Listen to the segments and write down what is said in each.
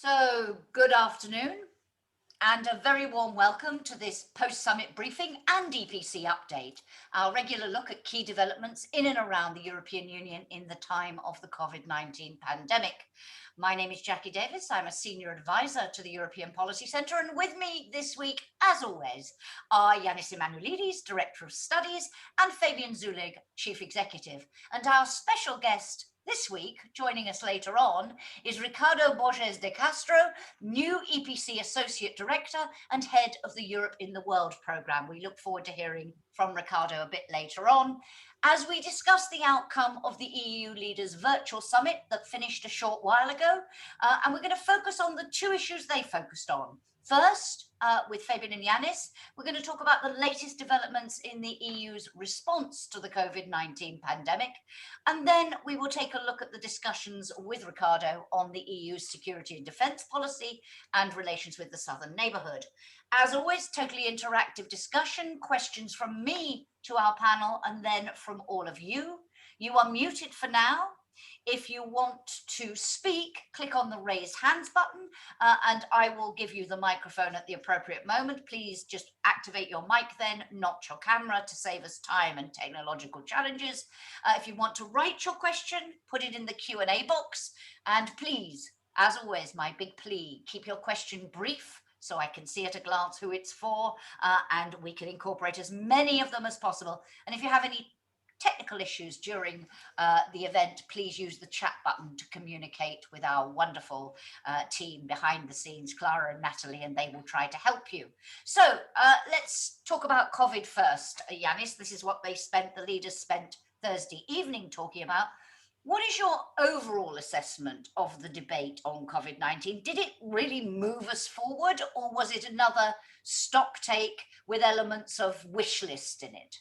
So, good afternoon and a very warm welcome to this post-summit briefing and EPC update, our regular look at key developments in and around the European Union in the time of the COVID-19 pandemic. My name is Jacki Davis. I'm a senior advisor to the European Policy Centre, and with me this week, as always, are Janis Emmanouilidis, Director of Studies, and Fabian Zuleeg, Chief Executive. And our special guest this week, joining us later on, is Ricardo Borges de Castro, new EPC Associate Director and Head of the Europe in the World programme. We look forward to hearing from Ricardo a bit later on, as we discuss the outcome of the EU leaders' virtual summit that finished a short while ago. And we're going to focus on the two issues they focused on. First, with Fabian and Janis, we're going to talk about the latest developments in the EU's response to the COVID-19 pandemic. And then we will take a look at the discussions with Ricardo on the EU's security and defence policy and relations with the southern neighbourhood. As always, totally interactive discussion, questions from me to our panel and then from all of you. You are muted for now. If you want to speak, click on the raise hands button and I will give you the microphone at the appropriate moment. Please just activate your mic then, not your camera, to save us time and technological challenges. If you want to write your question, put it in the Q&A box. And please, as always, my big plea, keep your question brief so I can see at a glance who it's for and we can incorporate as many of them as possible. And if you have any technical issues during the event, please use the chat button to communicate with our wonderful team behind the scenes, Clara and Natalie, and they will try to help you. So let's talk about COVID first. Janis, this is what the leaders spent Thursday evening talking about. What is your overall assessment of the debate on COVID-19? Did it really move us forward, or was it another stock take with elements of wish list in it?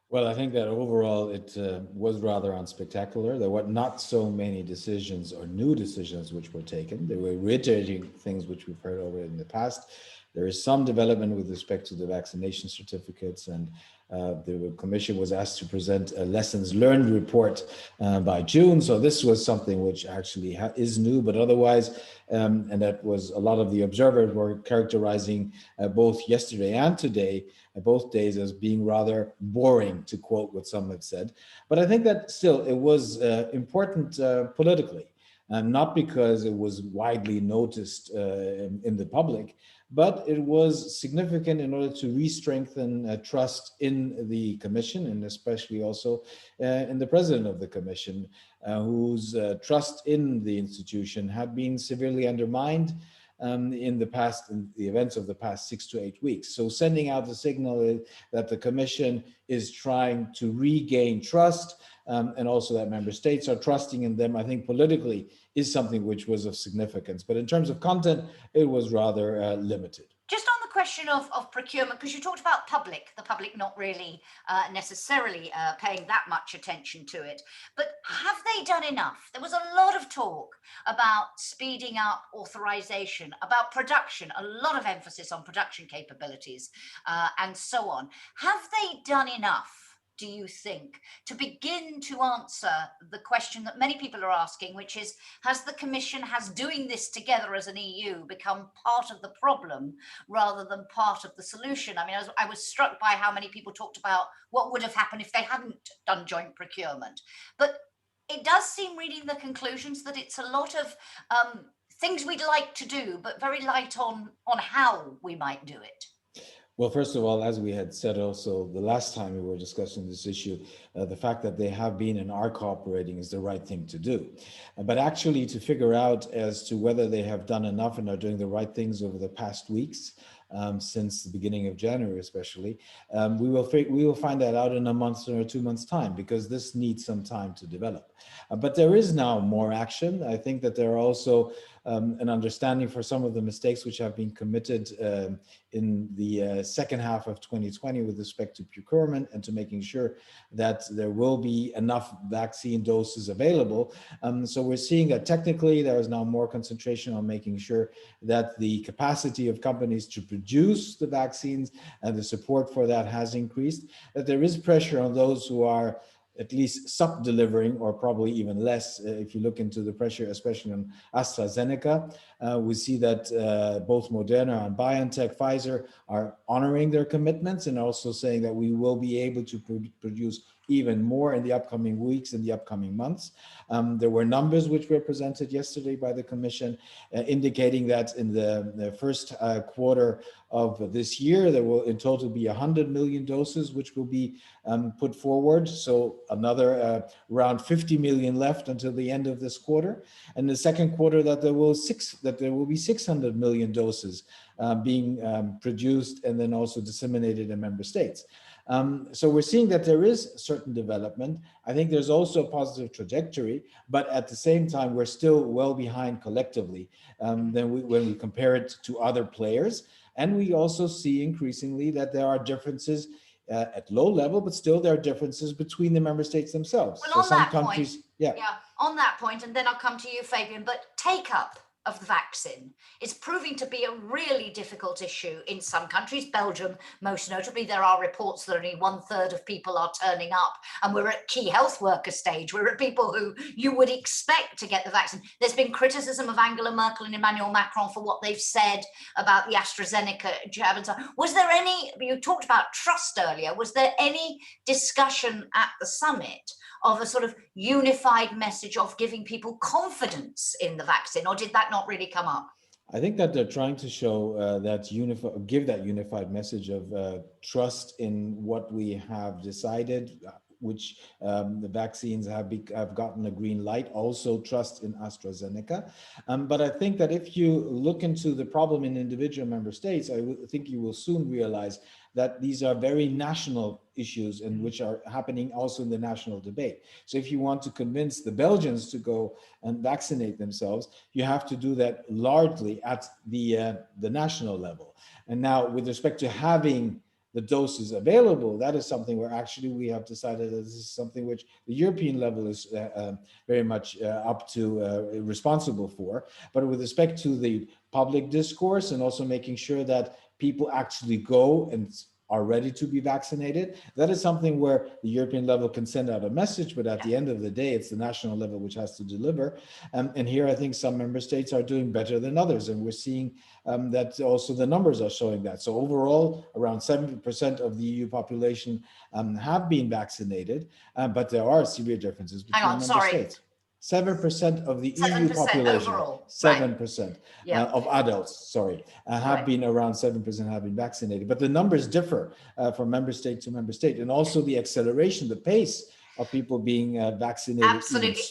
Well, I think that overall it was rather unspectacular. There were not so many decisions or new decisions which were taken. They were reiterating things which we've heard already in the past. There is some development with respect to the vaccination certificates, and the Commission was asked to present a lessons learned report by June. So this was something which actually is new, but otherwise, and that was a lot of the observers were characterizing both yesterday and today, both days, as being rather boring, to quote what some have said. But I think that still it was important politically, not because it was widely noticed in the public, but it was significant in order to re-strengthen trust in the Commission, and especially also in the President of the Commission, whose trust in the institution had been severely undermined in the events of the past 6 to 8 weeks. So sending out the signal that the Commission is trying to regain trust, and also that member states are trusting in them, I think politically is something which was of significance. But in terms of content, it was rather limited. Just on the question of procurement, because you talked about the public not really necessarily paying that much attention to it, but have they done enough? There was a lot of talk about speeding up authorization, about production, a lot of emphasis on production capabilities and so on. Have they done enough, do you think, to begin to answer the question that many people are asking, which is, has the Commission, has doing this together as an EU become part of the problem rather than part of the solution? I mean, I was struck by how many people talked about what would have happened if they hadn't done joint procurement. But it does seem, reading the conclusions, that it's a lot of things we'd like to do, but very light on how we might do it. Well, first of all, as we had said also the last time we were discussing this issue, the fact that they have been and are cooperating is the right thing to do. But actually to figure out as to whether they have done enough and are doing the right things over the past weeks, since the beginning of January especially, we will find that out in a month or 2 months' time, because this needs some time to develop. But there is now more action. I think that there are also an understanding for some of the mistakes which have been committed in the second half of 2020 with respect to procurement and to making sure that there will be enough vaccine doses available. So we're seeing that technically there is now more concentration on making sure that the capacity of companies to produce the vaccines and the support for that has increased, that there is pressure on those who are at least sub-delivering, or probably even less. If you look into the pressure, especially on AstraZeneca, we see that both Moderna and BioNTech, Pfizer are honoring their commitments and also saying that we will be able to produce even more in the upcoming weeks and the upcoming months. There were numbers which were presented yesterday by the Commission indicating that in the first quarter of this year, there will in total be 100 million doses which will be put forward. So another around 50 million left until the end of this quarter. And the second quarter that there will be 600 million doses being produced and then also disseminated in member states. So we're seeing that there is certain development. I think there's also a positive trajectory, but at the same time, we're still well behind collectively when we compare it to other players. And we also see increasingly that there are differences at low level, but still there are differences between the member states themselves. Well, so on some that countries, point, on that point, and then I'll come to you, Fabian, but take up of the vaccine is proving to be a really difficult issue in some countries. Belgium, most notably, there are reports that only 1/3 of people are turning up, and we're at key health worker stage. We're at people who you would expect to get the vaccine. There's been criticism of Angela Merkel and Emmanuel Macron for what they've said about the AstraZeneca jab and so on. Was there any, you talked about trust earlier, was there any discussion at the summit of a sort of unified message of giving people confidence in the vaccine, or did that not really come up? I think that they're trying to show give that unified message of trust in what we have decided, which the vaccines have gotten a green light, also trust in AstraZeneca. But I think that if you look into the problem in individual member states, I think you will soon realize that these are very national issues and which are happening also in the national debate. So if you want to convince the Belgians to go and vaccinate themselves, you have to do that largely at the national level. And now with respect to having the doses available, that is something where actually we have decided that this is something which the European level is very much up to responsible for. But with respect to the public discourse and also making sure that people actually go and are ready to be vaccinated, that is something where the European level can send out a message, but at the end of the day, it's the national level which has to deliver. And here I think some member states are doing better than others. And we're seeing that also the numbers are showing that. So overall, around 70% of the EU population have been vaccinated, but there are severe differences between member states. 7% of the EU population, overall. 7% of adults, have been around 7% have been vaccinated. But the numbers differ from member state to member state. And also the acceleration, the pace of people being vaccinated. Absolutely.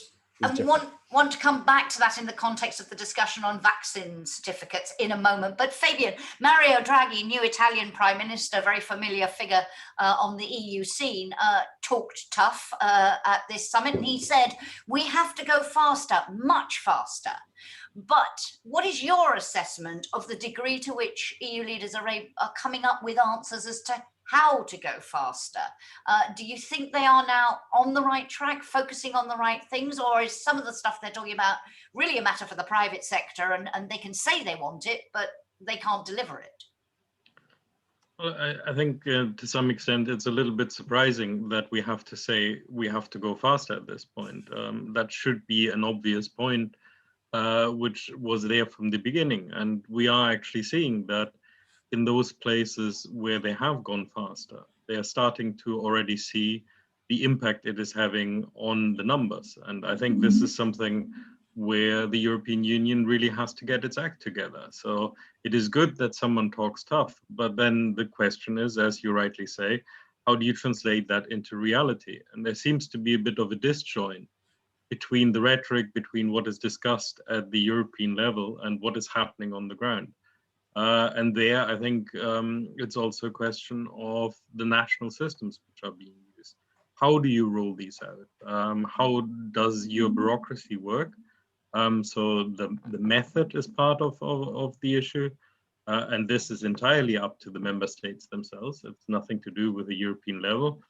And want to come back to that in the context of the discussion on vaccine certificates in a moment. But Fabian, Mario Draghi, new Italian Prime Minister, very familiar figure on the EU scene, talked tough at this summit. And he said, we have to go faster, much faster. But what is your assessment of the degree to which EU leaders are coming up with answers as to how to go faster? Do you think they are now on the right track, focusing on the right things, or is some of the stuff they're talking about really a matter for the private sector and they can say they want it, but they can't deliver it? Well, I think to some extent it's a little bit surprising that we have to say we have to go faster at this point. That should be an obvious point, which was there from the beginning. And we are actually seeing that in those places where they have gone faster, they are starting to already see the impact it is having on the numbers. And I think this is something where the European Union really has to get its act together. So it is good that someone talks tough, but then the question is, as you rightly say, how do you translate that into reality? And there seems to be a bit of a disjoint between the rhetoric, between what is discussed at the European level and what is happening on the ground. And there, I think it's also a question of the national systems which are being used. How do you roll these out? How does your bureaucracy work? So the method is part of the issue. And this is entirely up to the member states themselves. It's nothing to do with the European level.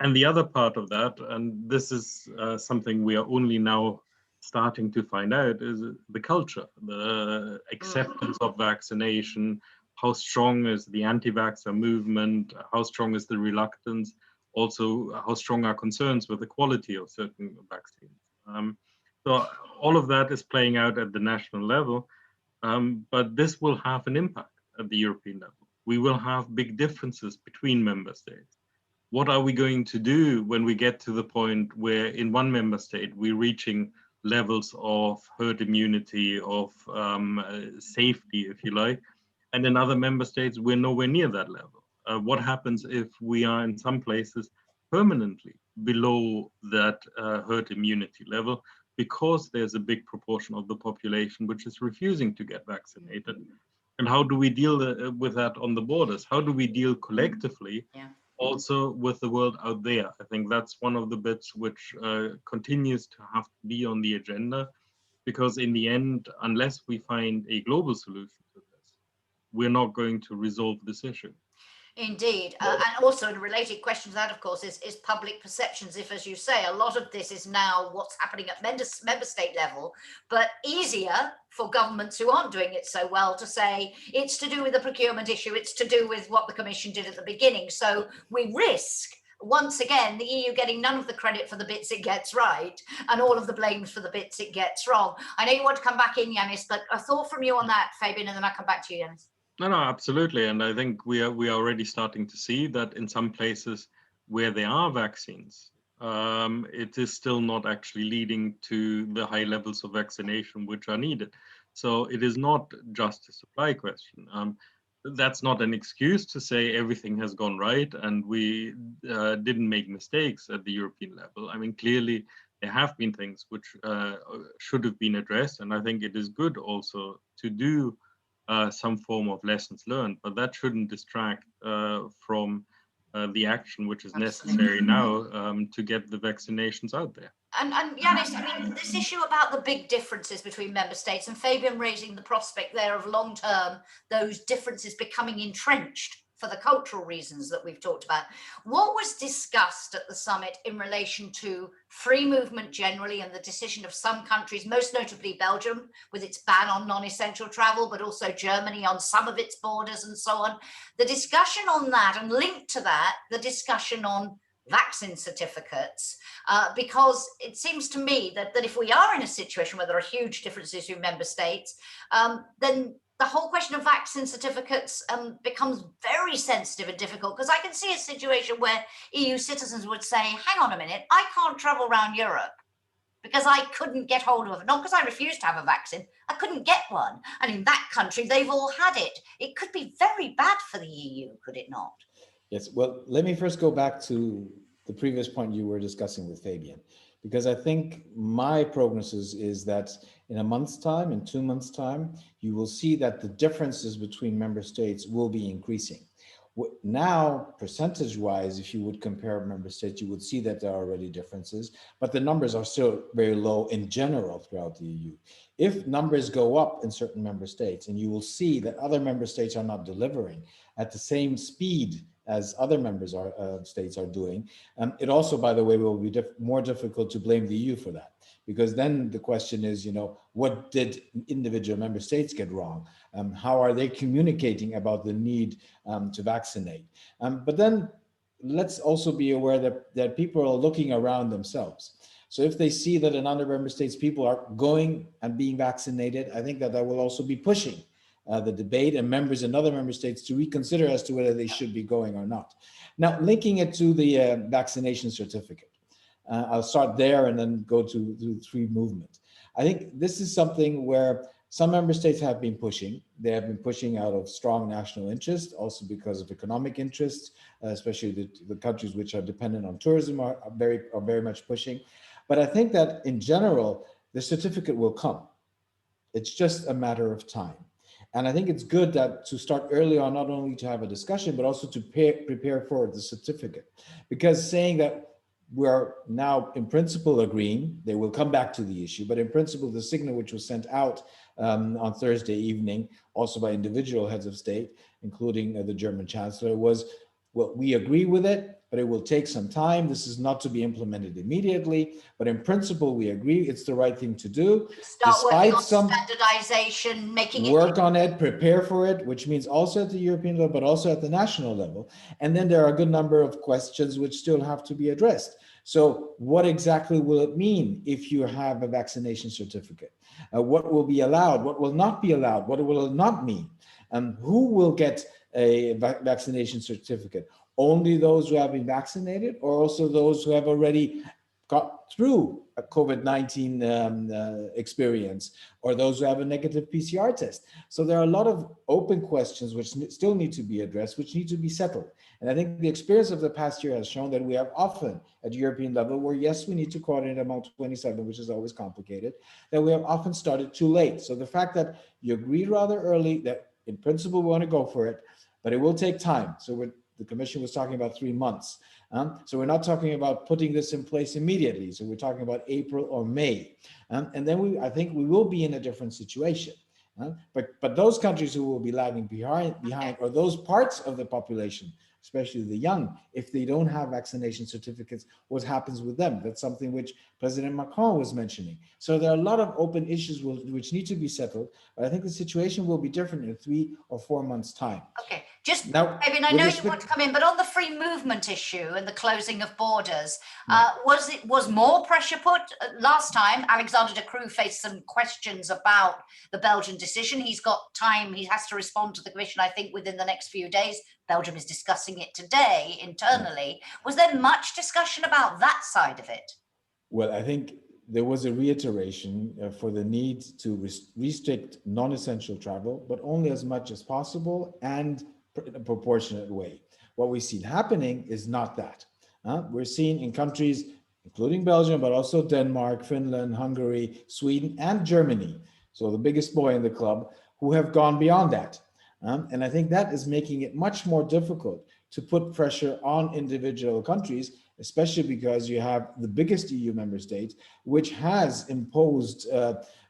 And the other part of that, and this is something we are only now starting to find out, is the culture, the acceptance of vaccination, how strong is the anti-vaxxer movement, how strong is the reluctance. Also, how strong are concerns with the quality of certain vaccines? So all of that is playing out at the national level, but this will have an impact at the European level. We will have big differences between member states. What are we going to do when we get to the point where in one member state we're reaching levels of herd immunity, of safety, if you like, and in other member states we're nowhere near that level? What happens if we are in some places permanently below that herd immunity level because there's a big proportion of the population which is refusing to get vaccinated? And how do we deal with that on the borders? How do we deal collectively also with the world out there? I think that's one of the bits which continues to have to be on the agenda, because in the end, unless we find a global solution to this, we're not going to resolve this issue. Indeed. And also a related question to that, of course, is public perceptions. If, as you say, a lot of this is now what's happening at member state level, but easier for governments who aren't doing it so well to say it's to do with the procurement issue, it's to do with what the Commission did at the beginning. So we risk, once again, the EU getting none of the credit for the bits it gets right and all of the blames for the bits it gets wrong. I know you want to come back in, Janis, but a thought from you on that, Fabian, and then I'll come back to you, Janis. No, absolutely. And I think we are already starting to see that in some places where there are vaccines, it is still not actually leading to the high levels of vaccination which are needed. So it is not just a supply question. That's not an excuse to say everything has gone right and we didn't make mistakes at the European level. I mean, clearly there have been things which should have been addressed. And I think it is good also to do some form of lessons learned, but that shouldn't distract from the action which is necessary now to get the vaccinations out there. And Janis, I mean, this issue about the big differences between member states, and Fabian raising the prospect there of long-term, those differences becoming entrenched for the cultural reasons that we've talked about. What was discussed at the summit in relation to free movement generally and the decision of some countries, most notably Belgium, with its ban on non-essential travel, but also Germany on some of its borders and so on? The discussion on that, and linked to that, the discussion on vaccine certificates, because it seems to me that if we are in a situation where there are huge differences between member states, then the whole question of vaccine certificates becomes very sensitive and difficult, because I can see a situation where EU citizens would say, hang on a minute, I can't travel around Europe because I couldn't get hold of it, not because I refused to have a vaccine, I couldn't get one. And in that country, they've all had it. It could be very bad for the EU, could it not? Yes, well, let me first go back to the previous point you were discussing with Fabian, because I think my prognosis is that in a month's time, in 2 months' time, you will see that the differences between member states will be increasing. Now, percentage-wise, if you would compare member states, you would see that there are already differences, but the numbers are still very low in general throughout the EU. If numbers go up in certain member states, and you will see that other member states are not delivering at the same speed as other states are doing, it also, by the way, will be more difficult to blame the EU for that. Because then the question is, what did individual member states get wrong? How are they communicating about the need to vaccinate? But then let's also be aware that people are looking around themselves. So if they see that in other member states, people are going and being vaccinated, I think that will also be pushing the debate and members in other member states to reconsider as to whether they should be going or not. Now, linking it to the vaccination certificate. I'll start there and then go to the free movement. I think this is something where some member states have been pushing. They have been pushing out of strong national interest, also because of economic interests, especially the countries which are dependent on tourism are very much pushing. But I think that in general, the certificate will come. It's just a matter of time. And I think it's good that to start early on, not only to have a discussion, but also to prepare for the certificate. Because saying that we are now in principle agreeing, they will come back to the issue, but in principle, the signal which was sent out on Thursday evening, also by individual heads of state, including the German Chancellor, was, well, we agree with it, but it will take some time. This is not to be implemented immediately, but in principle, we agree it's the right thing to do. Start working on some standardization, making work on it, prepare for it, which means also at the European level, but also at the national level. And then there are a good number of questions which still have to be addressed. So what exactly will it mean if you have a vaccination certificate? What will be allowed? What will not be allowed? What will it not mean? Who will get a vaccination certificate? Only those who have been vaccinated, or also those who have already got through a COVID-19 experience, or those who have a negative PCR test? So there are a lot of open questions which still need to be addressed, which need to be settled. And I think the experience of the past year has shown that we have often at European level, where yes, we need to coordinate among 27, which is always complicated, that we have often started too late. So the fact that you agreed rather early that in principle we want to go for it, but it will take time. So the Commission was talking about 3 months. So we're not talking about putting this in place immediately. So we're talking about April or May. And then I think we will be in a different situation. But those countries who will be lagging behind, or those parts of the population, especially the young, if they don't have vaccination certificates, what happens with them? That's something which President Macron was mentioning. So there are a lot of open issues which need to be settled, but I think the situation will be different in 3 or 4 months' time. Okay, just now, Fabian, I know you want to come in, but on the free movement issue and the closing of borders, was more pressure put? Last time, Alexander De Croo faced some questions about the Belgian decision. He's got time, he has to respond to the Commission, I think, within the next few days. Belgium is discussing it today internally. Was there much discussion about that side of it? Well, I think there was a reiteration for the need to restrict non-essential travel, but only as much as possible and in a proportionate way. What we've seen happening is not that. We're seeing in countries, including Belgium, but also Denmark, Finland, Hungary, Sweden, and Germany, so the biggest boy in the club, who have gone beyond that. And I think that is making it much more difficult to put pressure on individual countries, especially because you have the biggest EU member state, which has imposed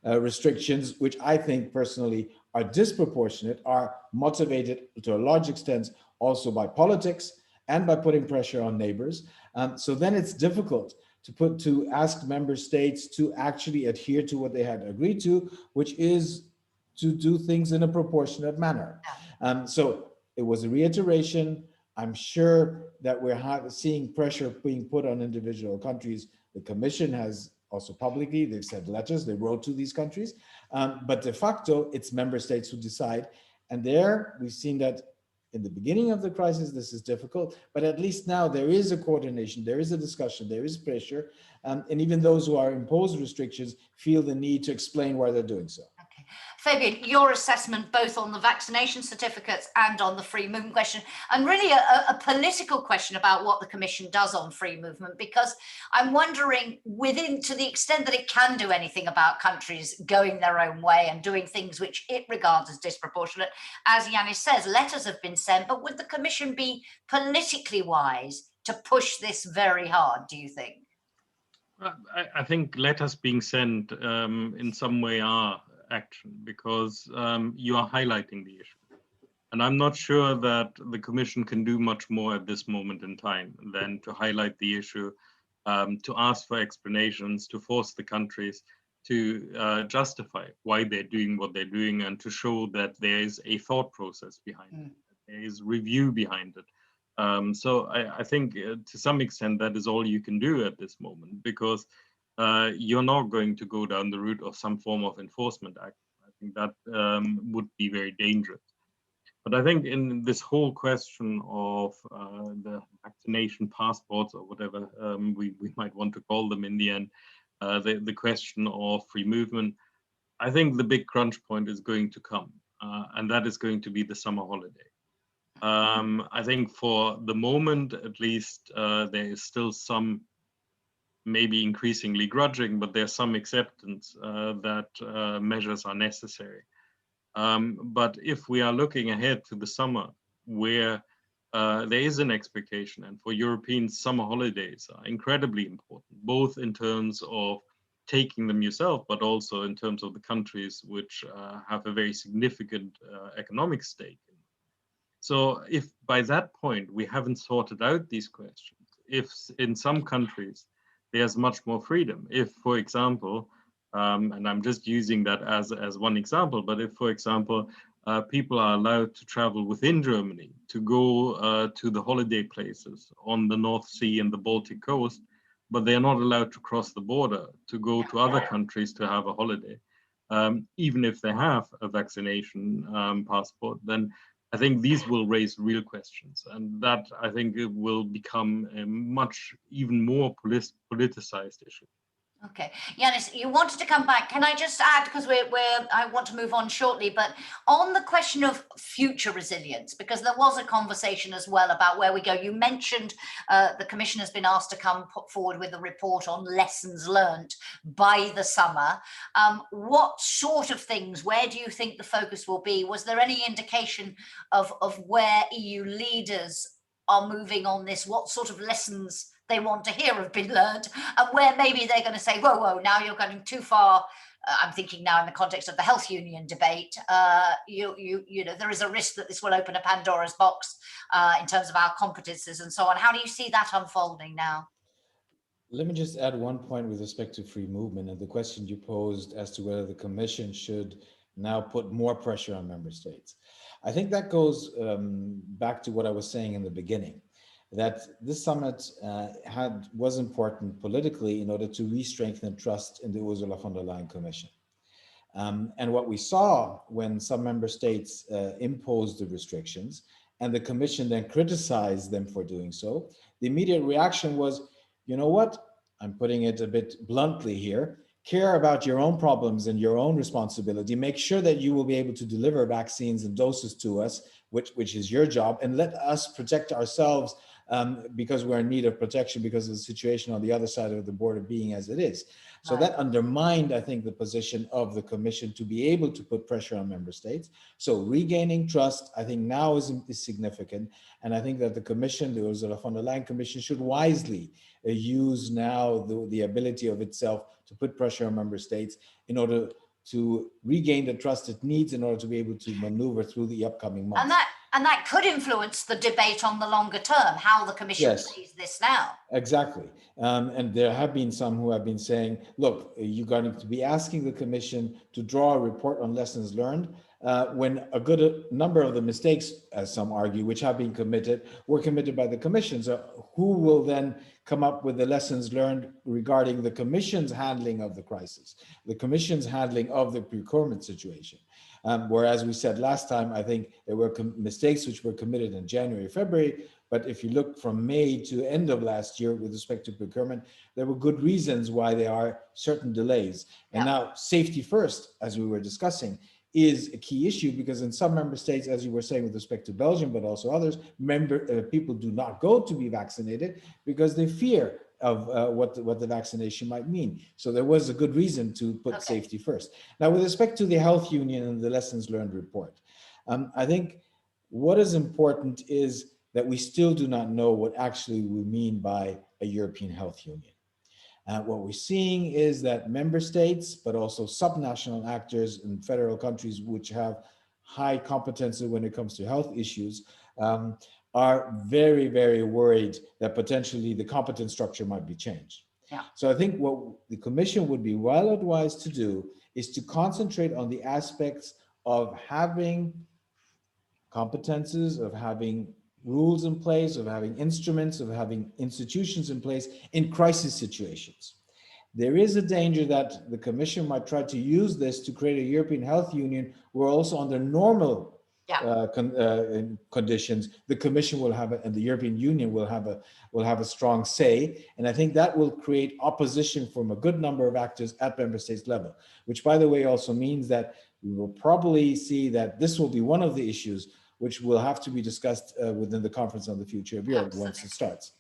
restrictions, which I think personally are disproportionate, are motivated to a large extent also by politics and by putting pressure on neighbors. So then it's difficult to ask member states to actually adhere to what they had agreed to, which is to do things in a proportionate manner. So it was a reiteration. I'm sure that we're seeing pressure being put on individual countries. The Commission has also publicly, they've sent letters, they wrote to these countries, but de facto, it's member states who decide. And there, we've seen that in the beginning of the crisis, this is difficult, but at least now there is a coordination, there is a discussion, there is pressure, and even those who are imposed restrictions feel the need to explain why they're doing so. Okay. Fabian, your assessment both on the vaccination certificates and on the free movement question, and really a political question about what the Commission does on free movement, because I'm wondering, to the extent that it can do anything about countries going their own way and doing things which it regards as disproportionate, as Janis says, letters have been sent, but would the Commission be politically wise to push this very hard, do you think? I think letters being sent in some way are action, because you are highlighting the issue. And I'm not sure that the Commission can do much more at this moment in time than to highlight the issue, to ask for explanations, to force the countries to justify why they're doing what they're doing, and to show that there is a thought process behind it, there is review behind it. So I think to some extent that is all you can do at this moment, because you're not going to go down the route of some form of enforcement act. I think that would be very dangerous. But I think in this whole question of the vaccination passports, or whatever we might want to call them in the end, the question of free movement, I think the big crunch point is going to come, and that is going to be the summer holiday. I think for the moment, at least, there is still some, maybe increasingly grudging, but there's some acceptance that measures are necessary. But if we are looking ahead to the summer, where there is an expectation, and for Europeans, summer holidays are incredibly important, both in terms of taking them yourself, but also in terms of the countries which have a very significant economic stake. So if by that point we haven't sorted out these questions, if in some countries there's much more freedom, if, for example, and I'm just using that as one example, but if, for example, people are allowed to travel within Germany to go to the holiday places on the North Sea and the Baltic coast, but they are not allowed to cross the border to go to other countries to have a holiday, even if they have a vaccination passport, then I think these will raise real questions, and that I think it will become a much even more politicized issue. Okay, Janis, you wanted to come back. Can I just add, because I want to move on shortly, but on the question of future resilience, because there was a conversation as well about where we go. You mentioned the Commission has been asked to come put forward with a report on lessons learned by the summer. What sort of things, where do you think the focus will be? Was there any indication of where EU leaders are moving on this? What sort of lessons they want to hear have been learned, and where maybe they're going to say, whoa, now you're going too far. I'm thinking now in the context of the health union debate, you know, there is a risk that this will open a Pandora's box in terms of our competences and so on. How do you see that unfolding now? Let me just add one point with respect to free movement and the question you posed as to whether the Commission should now put more pressure on member states. I think that goes back to what I was saying in the beginning, that this summit was important politically in order to re-strengthen trust in the Ursula von der Leyen Commission. And what we saw when some member states imposed the restrictions and the Commission then criticized them for doing so, the immediate reaction was, you know what, I'm putting it a bit bluntly here, care about your own problems and your own responsibility, make sure that you will be able to deliver vaccines and doses to us, which is your job, and let us protect ourselves because we're in need of protection because of the situation on the other side of the border being as it is. So that undermined, I think, the position of the Commission to be able to put pressure on member states. So regaining trust, I think now is significant. And I think that the Commission, the Ursula von der Leyen Commission, should wisely use now the ability of itself to put pressure on member states in order to regain the trust it needs in order to be able to maneuver through the upcoming months. And that could influence the debate on the longer term, how the Commission sees this now. Exactly. And there have been some who have been saying, look, you're going to be asking the Commission to draw a report on lessons learned when a good number of the mistakes, as some argue, which have been committed, were committed by the Commission. So who will then come up with the lessons learned regarding the Commission's handling of the crisis, the Commission's handling of the procurement situation? Whereas we said last time, I think there were mistakes which were committed in January, February, but if you look from May to end of last year with respect to procurement, there were good reasons why there are certain delays. And now safety first, as we were discussing, is a key issue because in some member states, as you were saying with respect to Belgium, but also others, people do not go to be vaccinated because they fear of what the vaccination might mean. So there was a good reason to put safety first. Now, with respect to the health union and the lessons learned report, I think what is important is that we still do not know what actually we mean by a European health union. What we're seeing is that member states, but also subnational actors in federal countries which have high competency when it comes to health issues, are very, very worried that potentially the competence structure might be changed. So I think what the Commission would be well advised to do is to concentrate on the aspects of having competences, of having rules in place, of having instruments, of having institutions in place in crisis situations. There is a danger that the Commission might try to use this to create a European health union where also under normal conditions, the Commission will have and the European Union will have a strong say, and I think that will create opposition from a good number of actors at member states level. Which, by the way, also means that we will probably see that this will be one of the issues which will have to be discussed within the Conference on the Future of Europe once it starts.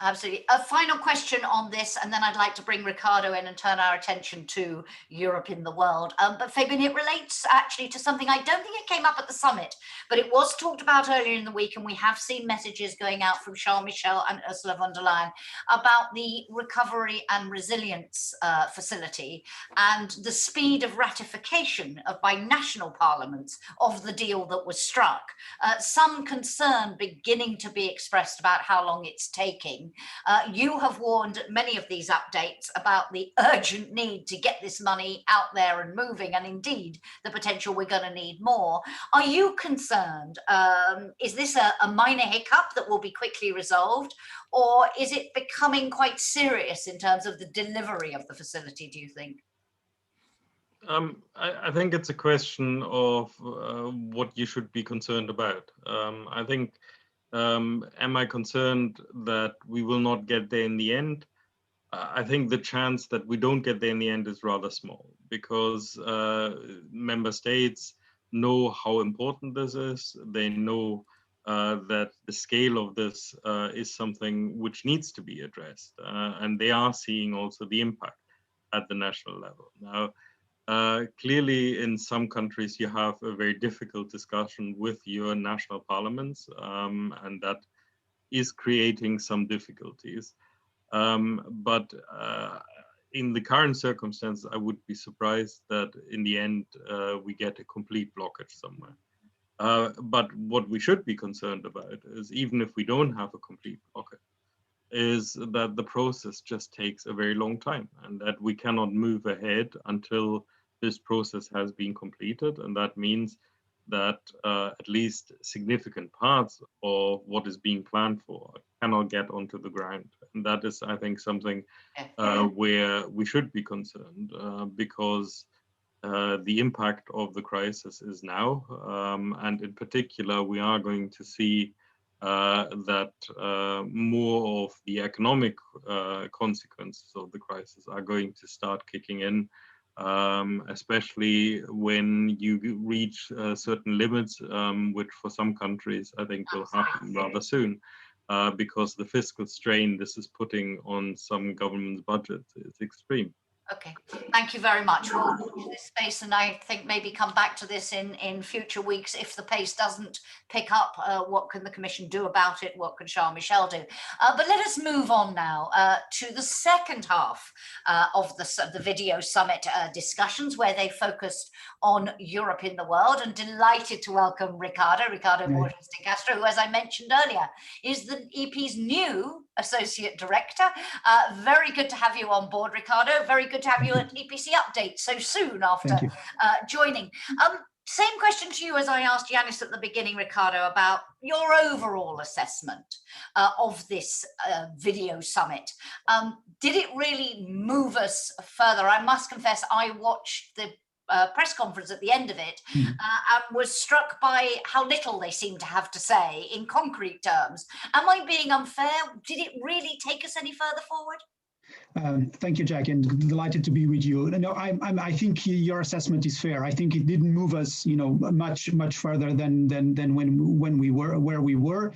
Absolutely. A final question on this, and then I'd like to bring Ricardo in and turn our attention to Europe in the world. But Fabian, it relates actually to something I don't think it came up at the summit, but it was talked about earlier in the week, and we have seen messages going out from Charles Michel and Ursula von der Leyen about the Recovery and Resilience Facility and the speed of ratification by national parliaments of the deal that was struck. Some concern beginning to be expressed about how long it's taking. You have warned many of these updates about the urgent need to get this money out there and moving, and indeed the potential we're going to need more. Are you concerned? Is this a minor hiccup that will be quickly resolved, or is it becoming quite serious in terms of the delivery of the facility, do you think? I think it's a question of what you should be concerned about. I think am I concerned that we will not get there in the end? I think the chance that we don't get there in the end is rather small, because member states know how important this is. They know that the scale of this is something which needs to be addressed. And they are seeing also the impact at the national level. Now, clearly, in some countries, you have a very difficult discussion with your national parliaments, and that is creating some difficulties. But in the current circumstances, I would be surprised that in the end, we get a complete blockage somewhere. But what we should be concerned about is, even if we don't have a complete blockage, is that the process just takes a very long time, and that we cannot move ahead until this process has been completed. And that means that at least significant parts of what is being planned for cannot get onto the ground. And that is, I think, something where we should be concerned, because the impact of the crisis is now. And in particular, we are going to see that more of the economic consequences of the crisis are going to start kicking in, especially when you reach certain limits, which for some countries I think will happen rather soon, because the fiscal strain this is putting on some government's budgets is extreme. Okay, thank you very much. We'll watch this space, and I think maybe come back to this in future weeks. If the pace doesn't pick up, what can the Commission do about it? What can Charles Michel do? But let us move on now to the second half of the video summit discussions, where they focused on Europe in the world. And delighted to welcome Ricardo Borges de Castro, who, as I mentioned earlier, is the EP's new Associate Director. Very good to have you on board, Ricardo. Very good to have you at EPC Update so soon after joining. Same question to you as I asked Janis at the beginning, Ricardo, about your overall assessment of this video summit. Did it really move us further? I must confess, I watched the press conference at the end of it and was struck by how little they seemed to have to say in concrete terms. Am I being unfair? Did it really take us any further forward? Thank you, Jacki, and delighted to be with you. No, I think your assessment is fair. I think it didn't move us, much further than when we were where we were.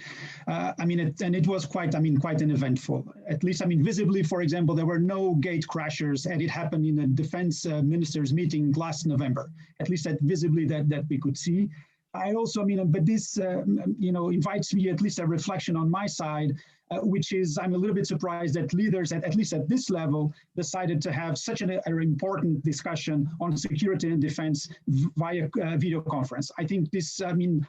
It was quite an eventful. At least, visibly, for example, there were no gate crashers, and it happened in a defense ministers meeting last November. At least visibly that we could see. I also, but this, invites me at least a reflection on my side. Which is, I'm a little bit surprised that leaders, at least at this level, decided to have such an important discussion on security and defense via video conference. I think this,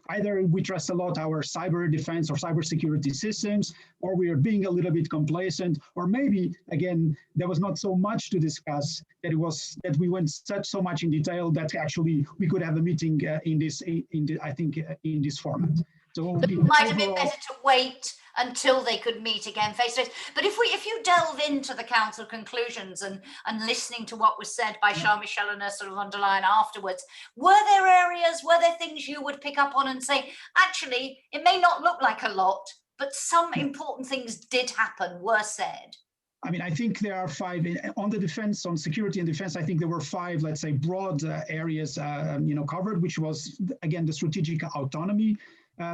either we trust a lot our cyber defense or cybersecurity systems, or we are being a little bit complacent, or maybe, again, there was not so much to discuss that we went so much in detail that actually we could have a meeting in this format. So it might have been better to wait until they could meet again face to face. But if you delve into the council conclusions and listening to what was said by Charles Michel and Ursula von der Leyen afterwards, were there things you would pick up on and say, actually, it may not look like a lot, but some important things did happen, were said? I think there are 5 on the defense, on security and defense. I think there were 5, let's say, broad areas, covered, which was, again, the strategic autonomy.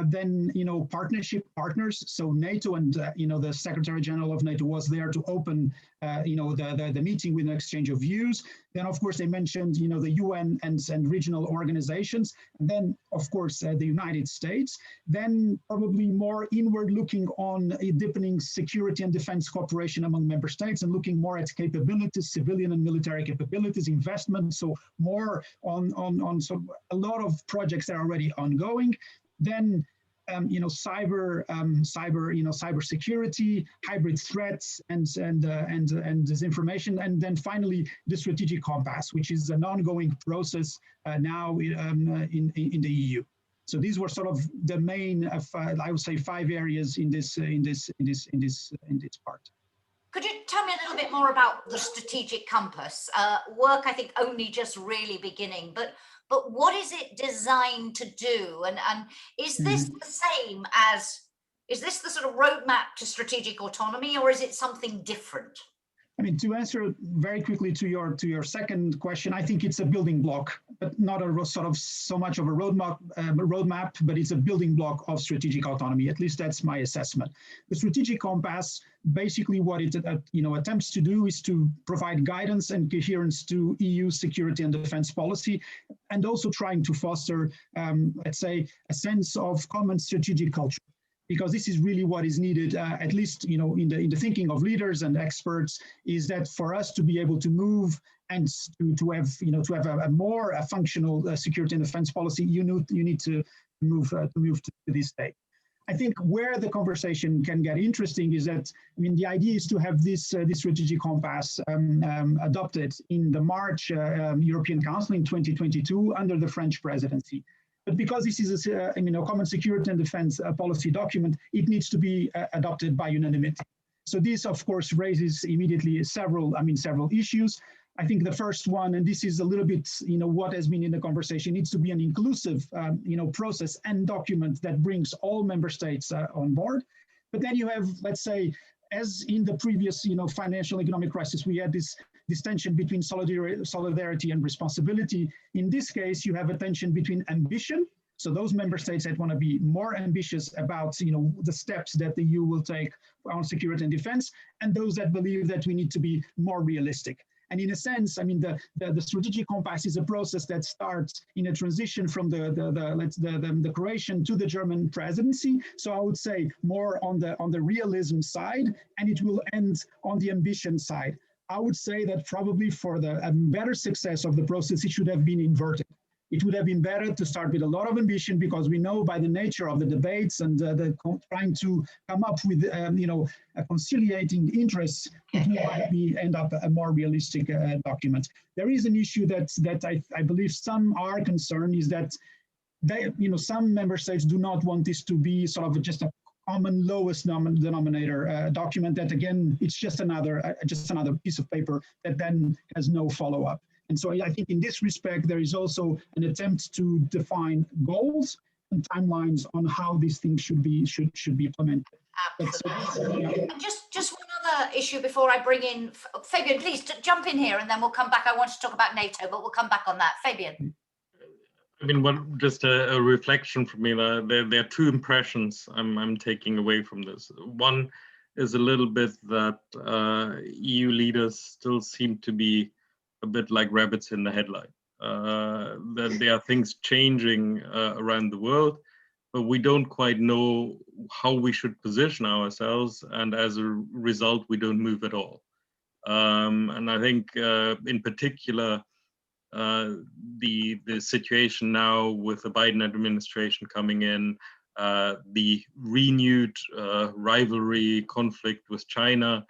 then, partnership partners. So NATO and, the Secretary General of NATO was there to open, the meeting with an exchange of views. Then, of course, they mentioned, the UN and regional organizations. And then, of course, the United States. Then probably more inward looking on a deepening security and defense cooperation among member states and looking more at capabilities, civilian and military capabilities, investment. So more on sort of a lot of projects that are already ongoing. Then, cyber security, hybrid threats, and disinformation, and then finally the strategic compass, which is an ongoing process now in the EU. So these were sort of the main, I would say, 5 areas in this part. Could you tell me a little bit more about the strategic compass? Work, I think, only just really beginning, but what is it designed to do? And is this the same as, is this the sort of roadmap to strategic autonomy, or is it something different? I mean, to answer very quickly to your second question, I think it's a building block, but not a sort of so much of a roadmap, but it's a building block of strategic autonomy. At least that's my assessment. The strategic compass, basically what it attempts to do is to provide guidance and coherence to EU security and defense policy, and also trying to foster, let's say, a sense of common strategic culture. Because this is really what is needed, at least in the thinking of leaders and experts, is that for us to be able to move and to have a more functional security and defense policy, you need to move to this state. I think where the conversation can get interesting is that, I mean, the idea is to have this strategic compass adopted in the March European Council in 2022 under the French presidency. But because this is a common security and defense policy document, it needs to be adopted by unanimity. So this, of course, raises immediately several issues. I think the first one, and this is a little bit, what has been in the conversation, needs to be an inclusive, process and document that brings all member states on board. But then you have, let's say, as in the previous, financial economic crisis, we had this tension between solidarity and responsibility. In this case, you have a tension between ambition. So those member states that want to be more ambitious about, the steps that the EU will take on security and defense, and those that believe that we need to be more realistic. And in a sense, I mean, the strategic compass is a process that starts in a transition from the Croatian to the German presidency. So I would say more on the realism side, and it will end on the ambition side. I would say that probably for the better success of the process, it should have been inverted. It would have been better to start with a lot of ambition, because we know by the nature of the debates and trying to come up with, conciliating interests, it will end up a more realistic document. There is an issue that I believe some are concerned, is that some member states do not want this to be sort of just a common lowest denominator document that, again, it's just another piece of paper that then has no follow-up. And so I think in this respect, there is also an attempt to define goals and timelines on how these things should be implemented. Absolutely. Just one other issue before I bring in Fabian, please jump in here, and then we'll come back. I want to talk about NATO, but we'll come back on that. Fabian. I mean, just a reflection from me. There are 2 impressions I'm taking away from this. One is a little bit that EU leaders still seem to be a bit like rabbits in the headlight. That there are things changing around the world, but we don't quite know how we should position ourselves, and as a result, we don't move at all. And I think, in particular, the situation now with the Biden administration coming in, the renewed rivalry conflict with China,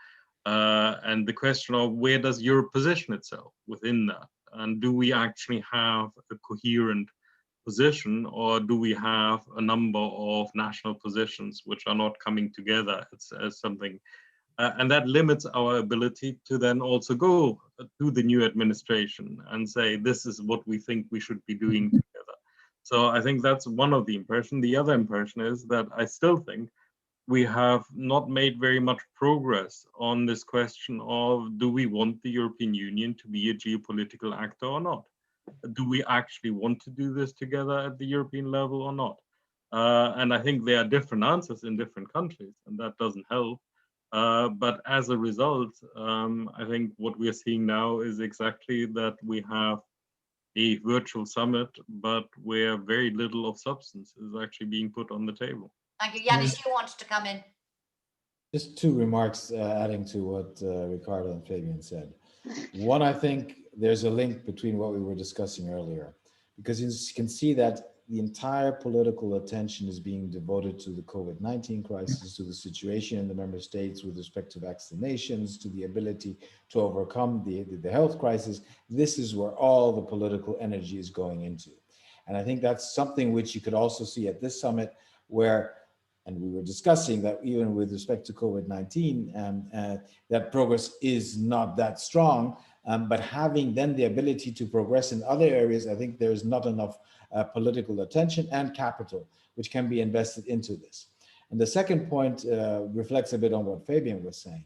and the question of where does Europe position itself within that, and do we actually have a coherent position, or do we have a number of national positions which are not coming together as something, and that limits our ability to then also go to the new administration and say, this is what we think we should be doing together. So I think that's one of the impressions. The other impression is that I still think we have not made very much progress on this question of, do we want the European Union to be a geopolitical actor or not? Do we actually want to do this together at the European level or not? And I think there are different answers in different countries, and that doesn't help. But as a result, I think what we're seeing now is exactly that we have a virtual summit, but where very little of substance is actually being put on the table. Thank you. Janis, you wanted to come in. Just two remarks adding to what Ricardo and Fabian said. One, I think there's a link between what we were discussing earlier, because you can see that the entire political attention is being devoted to the COVID-19 crisis, to the situation in the member states with respect to vaccinations, to the ability to overcome the health crisis. This is where all the political energy is going into. And I think that's something which you could also see at this summit where, and we were discussing that even with respect to COVID-19, that progress is not that strong, but having then the ability to progress in other areas, I think there's not enough political attention and capital, which can be invested into this. And the second point reflects a bit on what Fabian was saying.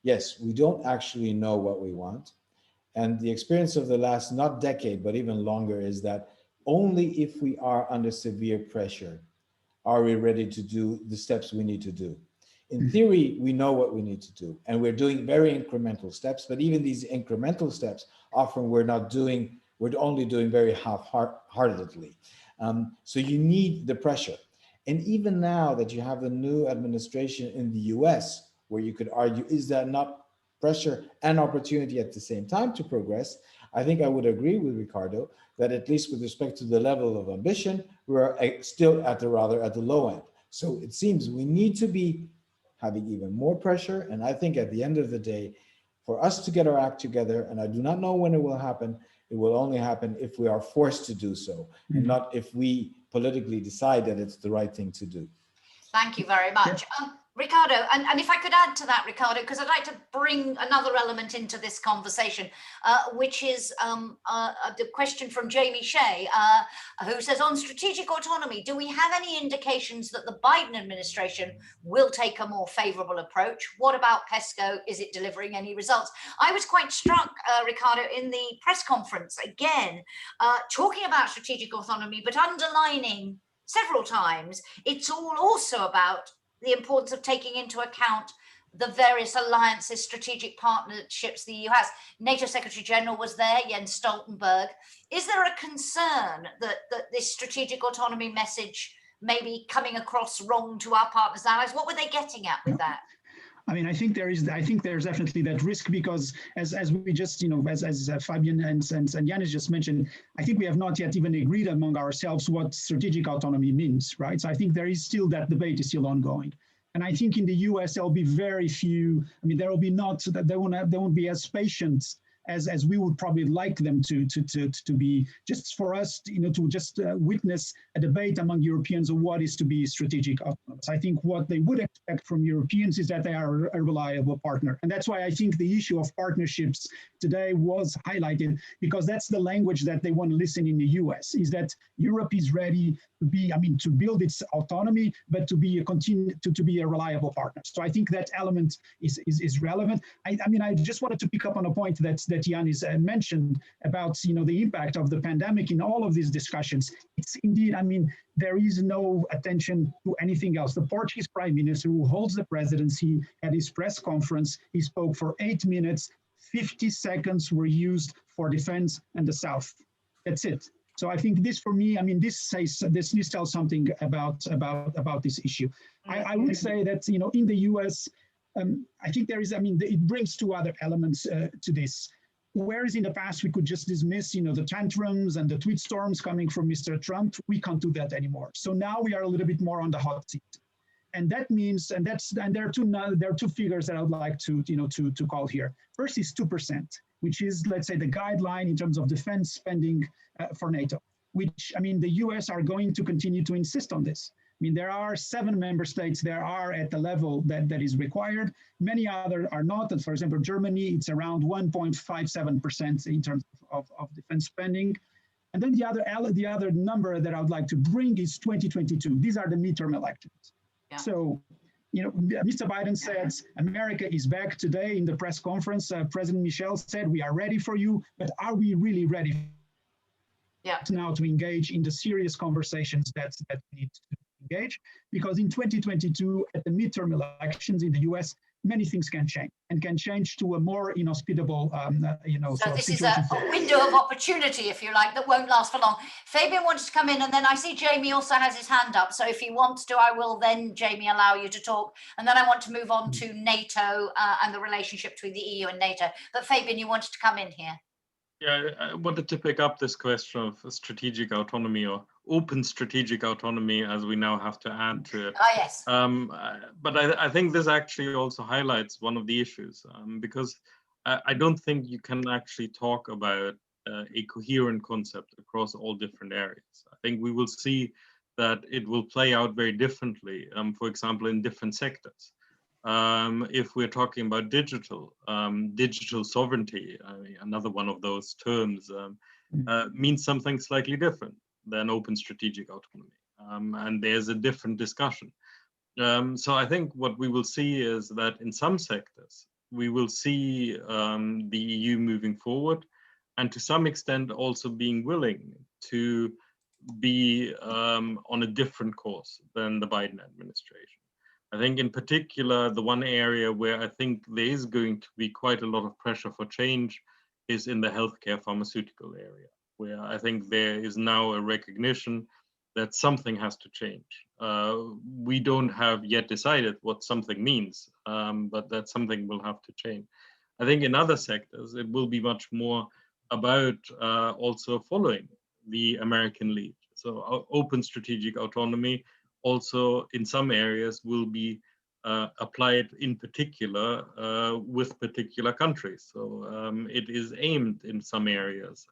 Yes, we don't actually know what we want. And the experience of the last, not decade, but even longer, is that only if we are under severe pressure are we ready to do the steps we need to do. In theory, we know what we need to do, and we're doing very incremental steps, but even these incremental steps, often we're only doing very half-heartedly. So you need the pressure. And even now that you have the new administration in the US, where you could argue, is that not pressure and opportunity at the same time to progress? I think I would agree with Ricardo that at least with respect to the level of ambition, we're still at the low end. So it seems we need to be having even more pressure. And I think at the end of the day, for us to get our act together, and I do not know when it will happen, it will only happen if we are forced to do so, and not if we politically decide that it's the right thing to do. Thank you very much. Ricardo, and if I could add to that, Ricardo, because I'd like to bring another element into this conversation, which is the question from Jamie Shea, who says, on strategic autonomy, do we have any indications that the Biden administration will take a more favorable approach? What about PESCO? Is it delivering any results? I was quite struck, Ricardo, in the press conference, again, talking about strategic autonomy, but underlining several times, it's all also about the importance of taking into account the various alliances, strategic partnerships the EU has. NATO Secretary General was there, Jens Stoltenberg. Is there a concern that this strategic autonomy message may be coming across wrong to our partners and allies? What were they getting at with that? I mean, I think there's definitely that risk, because as we just, as Fabian and Janis just mentioned, I think we have not yet even agreed among ourselves what strategic autonomy means, right? So I think there is still, that debate is still ongoing. And I think in the US, there'll be very few, I mean, there won't be as patient as we would probably like them to be, just for us, to just witness a debate among Europeans of what is to be strategic autonomous. I think what they would expect from Europeans is that they are a reliable partner. And that's why I think the issue of partnerships today was highlighted, because that's the language that they want to listen in the US, is that Europe is ready to be, to build its autonomy, but to be a reliable partner. So I think that element is relevant. I just wanted to pick up on a point that Janis mentioned about, the impact of the pandemic in all of these discussions. It's indeed, there is no attention to anything else. The Portuguese Prime Minister, who holds the presidency, at his press conference, he spoke for 8 minutes, 50 seconds were used for defense and the South. That's it. So I think this, for me, this tells something about this issue. I would say that, in the US, I think there is, it brings two other elements to this. Whereas in the past we could just dismiss, the tantrums and the tweet storms coming from Mr. Trump, we can't do that anymore. So now we are a little bit more on the hot seat, and that means, and there are two figures that I would like to call here. First is 2%, which is, let's say, the guideline in terms of defense spending for NATO, which the US are going to continue to insist on this. There are 7 member states that are at the level that is required. Many others are not. And for example, Germany, it's around 1.57% in terms of defense spending. And then the other number that I would like to bring is 2022. These are the midterm elections. Yeah. So, Mr. Biden said, America is back today in the press conference. President Michel said, we are ready for you, but are we really ready? now to engage in the serious conversations that need to engage, because in 2022 at the midterm elections in the US, many things can change and can change to a more inhospitable, So this is a window of opportunity, if you like, that won't last for long. Fabian wants to come in, and then I see Jamie also has his hand up. So if he wants to, I will then, Jamie, allow you to talk. And then I want to move on to NATO and the relationship between the EU and NATO. But Fabian, you wanted to come in here. Yeah, I wanted to pick up this question of strategic autonomy, or open strategic autonomy, as we now have to add to it. Oh, yes. But I think this actually also highlights one of the issues, because I don't think you can actually talk about a coherent concept across all different areas. I think we will see that it will play out very differently, for example, in different sectors. If we're talking about digital sovereignty, another one of those terms, means something slightly different than open strategic autonomy. And there's a different discussion. So I think what we will see is that in some sectors, we will see the EU moving forward, and to some extent also being willing to be on a different course than the Biden administration. I think in particular, the one area where I think there is going to be quite a lot of pressure for change is in the healthcare pharmaceutical area, where I think there is now a recognition that something has to change. We don't have yet decided what something means, but that something will have to change. I think in other sectors, it will be much more about also following the American lead. So open strategic autonomy also in some areas will be applied in particular with particular countries. So it is aimed in some areas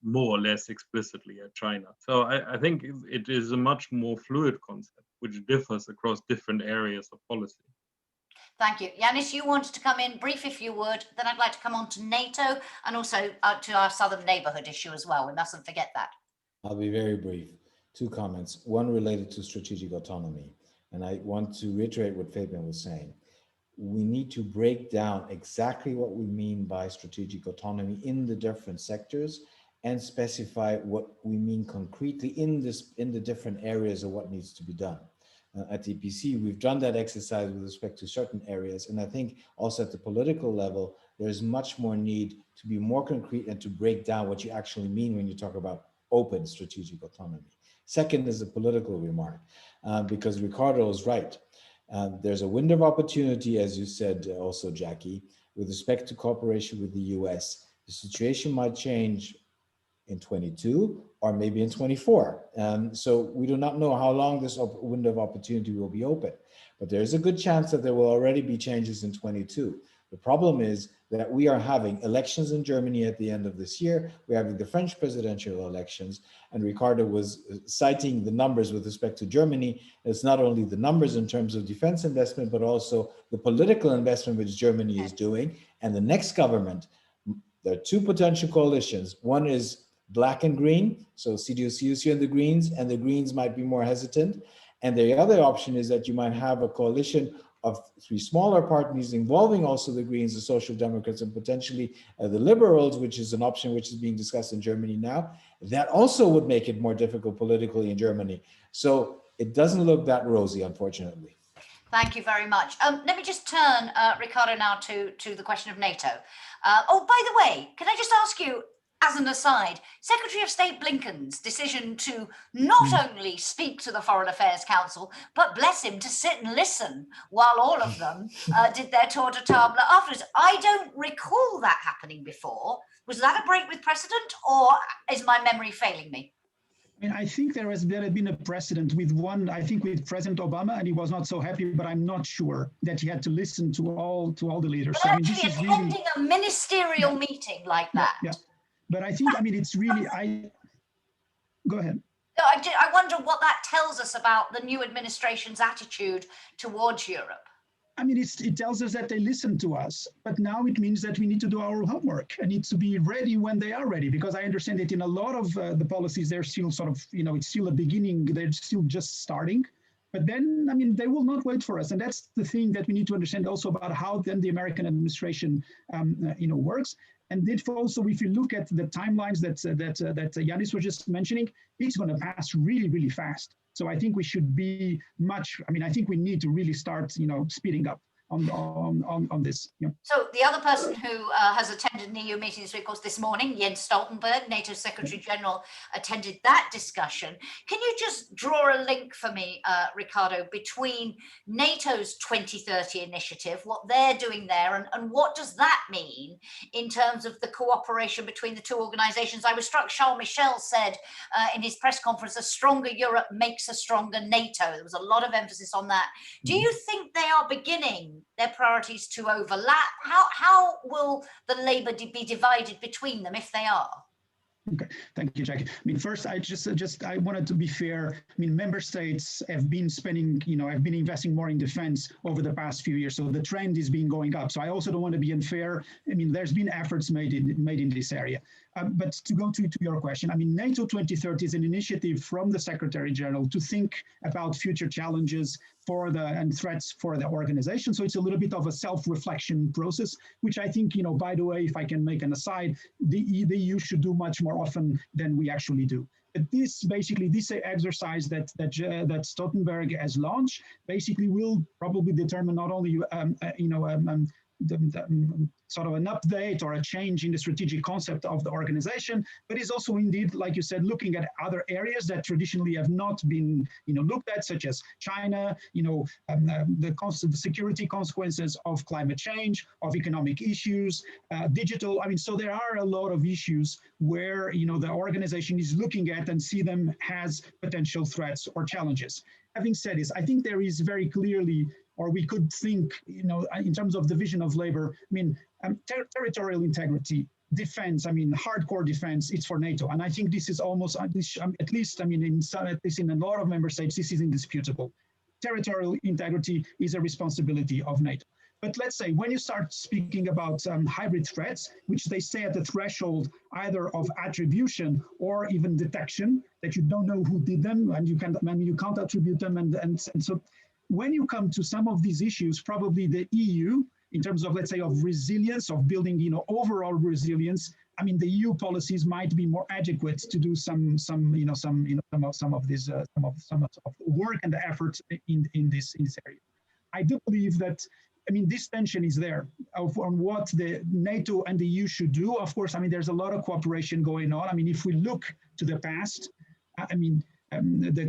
more or less explicitly at China. So I think it is a much more fluid concept, which differs across different areas of policy. Thank you. Janis, you wanted to come in, brief if you would, then I'd like to come on to NATO and also to our southern neighbourhood issue as well. We mustn't forget that. I'll be very brief. Two comments, one related to strategic autonomy. And I want to reiterate what Fabian was saying. We need to break down exactly what we mean by strategic autonomy in the different sectors and specify what we mean concretely in the different areas of what needs to be done. At EPC, we've done that exercise with respect to certain areas. And I think also at the political level, there's much more need to be more concrete and to break down what you actually mean when you talk about open strategic autonomy. Second is a political remark, because Ricardo is right. There's a window of opportunity, as you said also, Jacki, with respect to cooperation with the US. The situation might change in 22 or maybe in 24. So we do not know how long this window of opportunity will be open, but there's a good chance that there will already be changes in 22. The problem is that we are having elections in Germany at the end of this year. We're having the French presidential elections, and Ricardo was citing the numbers with respect to Germany. It's not only the numbers in terms of defense investment, but also the political investment which Germany is doing. And the next government, there are two potential coalitions. One is black and green, so CDU-CSU and the Greens might be more hesitant. And the other option is that you might have a coalition of three smaller parties involving also the Greens, the Social Democrats, and potentially the Liberals, which is an option which is being discussed in Germany now. That also would make it more difficult politically in Germany. So it doesn't look that rosy, unfortunately. Thank you very much. Let me just turn, Ricardo, now to the question of NATO. Oh, by the way, can I just ask you, as an aside, Secretary of State Blinken's decision to not only speak to the Foreign Affairs Council, but bless him, to sit and listen while all of them did their tour de table afterwards. I don't recall that happening before. Was that a break with precedent, or is my memory failing me? I mean, I think there had been a precedent with one, I think with President Obama, and he was not so happy, but I'm not sure that he had to listen to all the leaders. But so, I mean, actually this is attending really a ministerial meeting like that. Yeah. But I think, I mean, it's really, go ahead. No, I wonder what that tells us about the new administration's attitude towards Europe. I mean, it tells us that they listen to us, but now it means that we need to do our homework and need to be ready when they are ready, because I understand that in a lot of the policies, they're still sort of, it's still a beginning, they're still just starting. But then, I mean, they will not wait for us. And that's the thing that we need to understand also about how then the American administration, works. And if also, if you look at the timelines that Janis was just mentioning, it's going to pass really, really fast. So I think we should be I think we need to really start, speeding up on this. Yeah. So the other person who has attended an EU meeting this week, of course, this morning, Jens Stoltenberg, NATO Secretary General, attended that discussion. Can you just draw a link for me, Ricardo, between NATO's 2030 initiative, what they're doing there, and what does that mean in terms of the cooperation between the two organizations? I was struck, Charles Michel said in his press conference, a stronger Europe makes a stronger NATO. There was a lot of emphasis on that. Do you think they are beginning their priorities to overlap? How will the labour be divided between them if they are? Okay, thank you, Jacki. I mean, first, I wanted to be fair. I mean, member states have been spending, have been investing more in defense over the past few years. So the trend is being going up. So I also don't want to be unfair. I mean, there's been efforts made in this area. But to go to your question, I mean, NATO 2030 is an initiative from the Secretary General to think about future challenges and threats for the organization. So it's a little bit of a self-reflection process, which I think, by the way, if I can make an aside, the EU should do much more often than we actually do. But this exercise that Stoltenberg has launched basically will probably determine not only sort of an update or a change in the strategic concept of the organization, but is also indeed, like you said, looking at other areas that traditionally have not been, looked at, such as China, the security consequences of climate change, of economic issues, digital. I mean, so there are a lot of issues where, the organization is looking at and see them as potential threats or challenges. Having said this, I think there is very clearly, or we could think, in terms of division of labor, I mean, territorial integrity, defense, I mean, hardcore defense, it's for NATO. And I think this is almost, at least, I mean, at least in a lot of member states, this is indisputable. Territorial integrity is a responsibility of NATO. But let's say when you start speaking about hybrid threats, which they say at the threshold either of attribution or even detection, that you don't know who did them and you can't attribute them. And so when you come to some of these issues, probably the EU, in terms of, let's say, of resilience, of building, overall resilience, I mean, the EU policies might be more adequate to do some of the work and the efforts in this area. I do believe that, I mean, this tension is there on what the NATO and the EU should do. Of course, I mean, there's a lot of cooperation going on. I mean, if we look to the past, I mean, the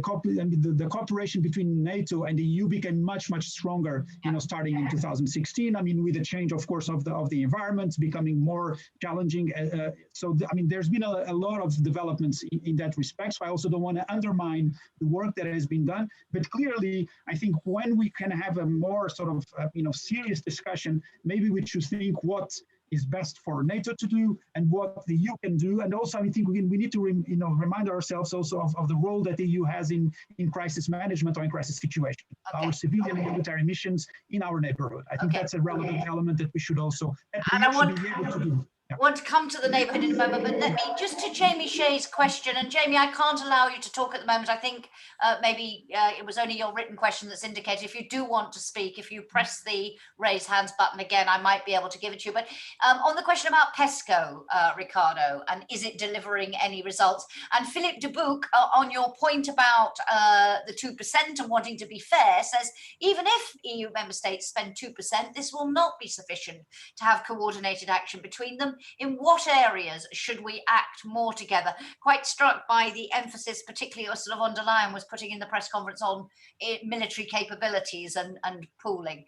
cooperation between NATO and the EU became much stronger, starting in 2016. I mean, with the change, of course, of the environment becoming more challenging. So, I mean, there's been a lot of developments in that respect. So I also don't want to undermine the work that has been done. But clearly, I think when we can have a more sort of, serious discussion, maybe we should think what is best for NATO to do and what the EU can do. And also, I think we need to remind ourselves also of the role that the EU has in crisis management or in crisis situations. Okay. Our civilian and military missions in our neighborhood. I think that's a relevant element that we should also be able to do. I want to come to the neighbourhood in a moment, but let me just to Jamie Shea's question. And Jamie, I can't allow you to talk at the moment. I think maybe it was only your written question that's indicated. If you do want to speak, if you press the raise hands button again, I might be able to give it to you. But on the question about PESCO, Ricardo, and is it delivering any results? And Philippe Dubuc, on your point about the 2% and wanting to be fair, says even if EU member states spend 2%, this will not be sufficient to have coordinated action between them. In what areas should we act more together? Quite struck by the emphasis, particularly Ursula von der Leyen was putting in the press conference on military capabilities and pooling.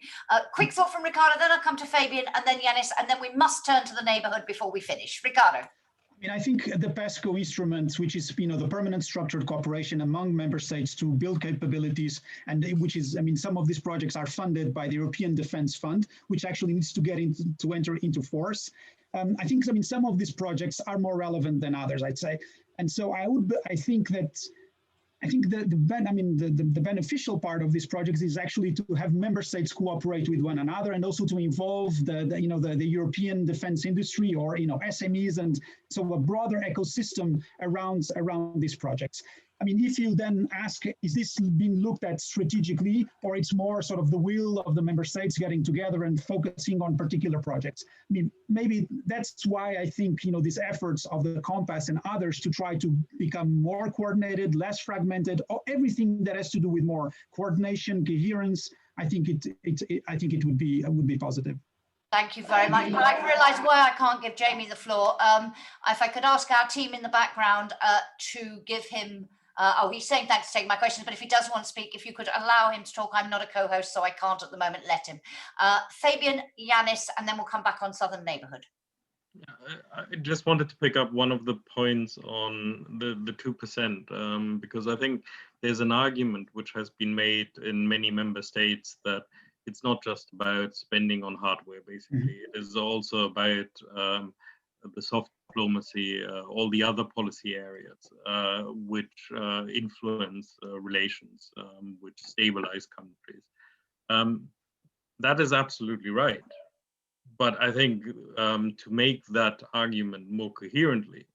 Quick thought from Ricardo, then I'll come to Fabian and then Janis, and then we must turn to the neighbourhood before we finish. Ricardo. I mean, I think the PESCO instrument, which is, the permanent structured cooperation among member states to build capabilities, and which is, I mean, some of these projects are funded by the European Defence Fund, which actually needs to enter into force. I think, some of these projects are more relevant than others, I'd say. And so I think the beneficial part of these projects is actually to have member states cooperate with one another and also to involve the European defense industry or SMEs, and so a broader ecosystem around these projects. I mean, if you then ask, is this being looked at strategically, or it's more sort of the will of the member states getting together and focusing on particular projects? I mean, maybe that's why I think, these efforts of the Compass and others to try to become more coordinated, less fragmented, or everything that has to do with more coordination, coherence, I think it would be positive. Thank you very much. I realise why I can't give Jamie the floor. If I could ask our team in the background to give him, he's saying thanks for taking my questions, but if he does want to speak, if you could allow him to talk. I'm not a co-host, so I can't at the moment let him. Fabian, Janis, and then we'll come back on Southern Neighbourhood. I just wanted to pick up one of the points on the 2%, because I think there's an argument which has been made in many member states that it's not just about spending on hardware, basically. It is also about the soft diplomacy, all the other policy areas which influence relations, which stabilize countries. That is absolutely right. But I think to make that argument more coherently,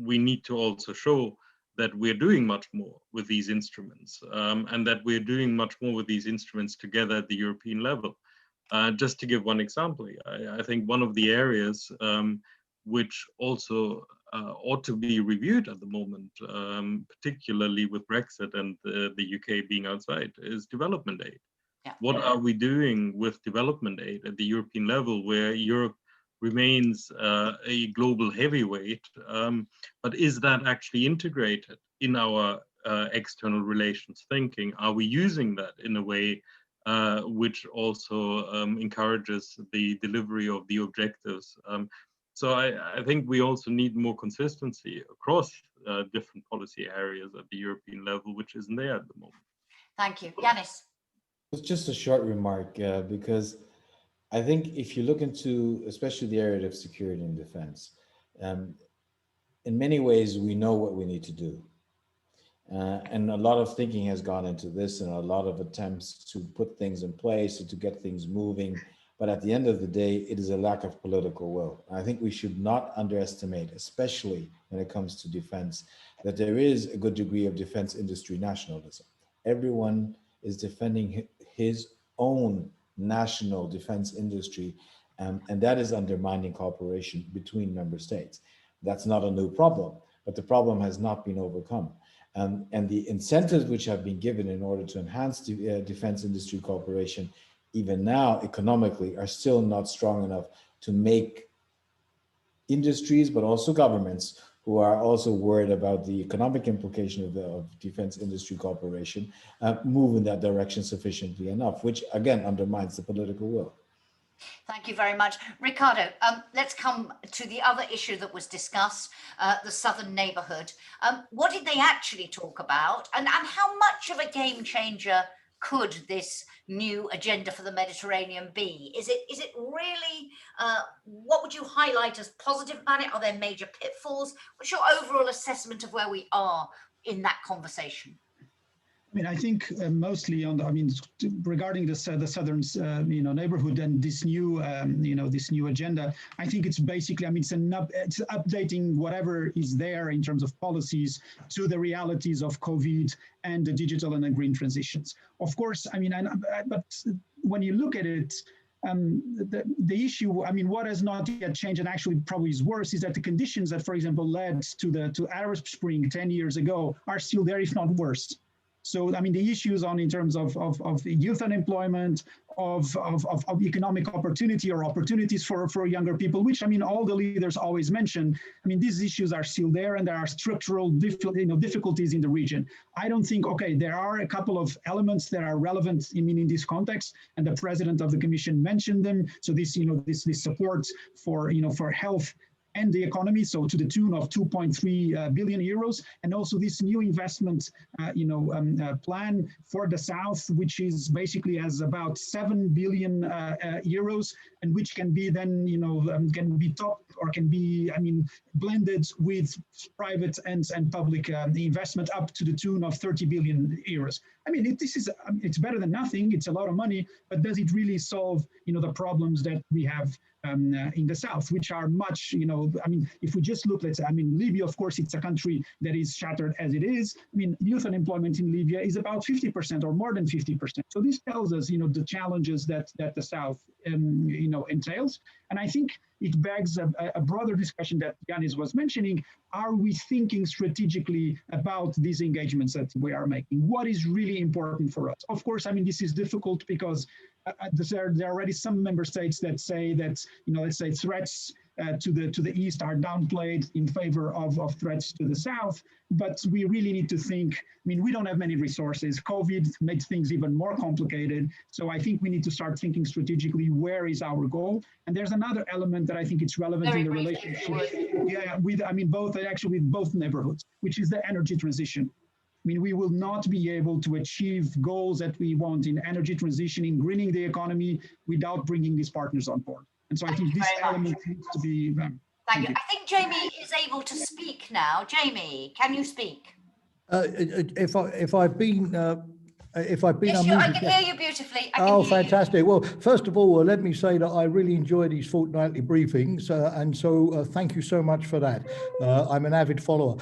we need to also show that we're doing much more with these instruments, and that we're doing much more with these instruments together at the European level. Just to give one example, I think one of the areas which also ought to be reviewed at the moment, particularly with Brexit and the UK being outside, is development aid. Yeah. What are we doing with development aid at the European level, where Europe remains a global heavyweight, but is that actually integrated in our external relations thinking? Are we using that in a way which also encourages the delivery of the objectives? So I think we also need more consistency across different policy areas at the European level, which isn't there at the moment. Thank you. Janis. It's just a short remark, because I think if you look into, especially the area of security and defense, in many ways, we know what we need to do. And a lot of thinking has gone into this, and a lot of attempts to put things in place and to get things moving. But at the end of the day, it is a lack of political will. I think we should not underestimate, especially when it comes to defense, that there is a good degree of defense industry nationalism. Everyone is defending his own national defense industry, and that is undermining cooperation between member states. That's not a new problem, but the problem has not been overcome. And the incentives which have been given in order to enhance defense industry cooperation, even now economically, are still not strong enough to make industries, but also governments who are also worried about the economic implication of defense industry cooperation, move in that direction sufficiently enough, which again undermines the political will. Thank you very much. Ricardo, let's come to the other issue that was discussed, the Southern Neighbourhood. What did they actually talk about, and how much of a game changer could this new agenda for the Mediterranean be? Is it really, what would you highlight as positive about it? Are there major pitfalls? What's your overall assessment of where we are in that conversation? I mean, I think mostly on regarding the southern, neighborhood and this new, this new agenda, I think it's basically, it's updating whatever is there in terms of policies to the realities of COVID and the digital and the green transitions. Of course, but when you look at it, the issue, what has not yet changed and actually probably is worse, is that the conditions that, for example, led to Arab Spring 10 years ago are still there, if not worse. So, the issues in terms of youth unemployment, of economic opportunity or opportunities for younger people, which, all the leaders always mention, these issues are still there, and there are structural difficulties in the region. I don't think, there are a couple of elements that are relevant in this context, and the president of the commission mentioned them. So this, this support for health and the economy, so to the tune of 2.3 billion euros, and also this new investment, plan for the South, which is basically has about 7 billion euros, and which can be then, can be topped or can be, blended with private and public investment up to the tune of 30 billion euros. It's better than nothing. It's a lot of money, but does it really solve, the problems that we have in the south, which are much, if we just look, let's say, Libya, of course, it's a country that is shattered as it is. Youth unemployment in Libya is about 50% or more than 50%. So this tells us, the challenges that the south, entails. And I think it begs a broader discussion that Janis was mentioning. Are we thinking strategically about these engagements that we are making? What is really important for us? Of course, this is difficult because there are already some member states that say that, let's say threats to the east are downplayed in favor of threats to the south. But we really need to think, we don't have many resources. COVID made things even more complicated. So I think we need to start thinking strategically, where is our goal? And there's another element that I think it's relevant in the relationship. Yeah, with both neighborhoods, which is the energy transition. We will not be able to achieve goals that we want in energy transition, in greening the economy, without bringing these partners on board. And so I think this element needs to be... Thank you. I think Jamie is able to speak now. Jamie, can you speak? If I've been Yes, unmuted, I can hear you beautifully. Oh, fantastic. Well, first of all, let me say that I really enjoy these fortnightly briefings. And so thank you so much for that. I'm an avid follower.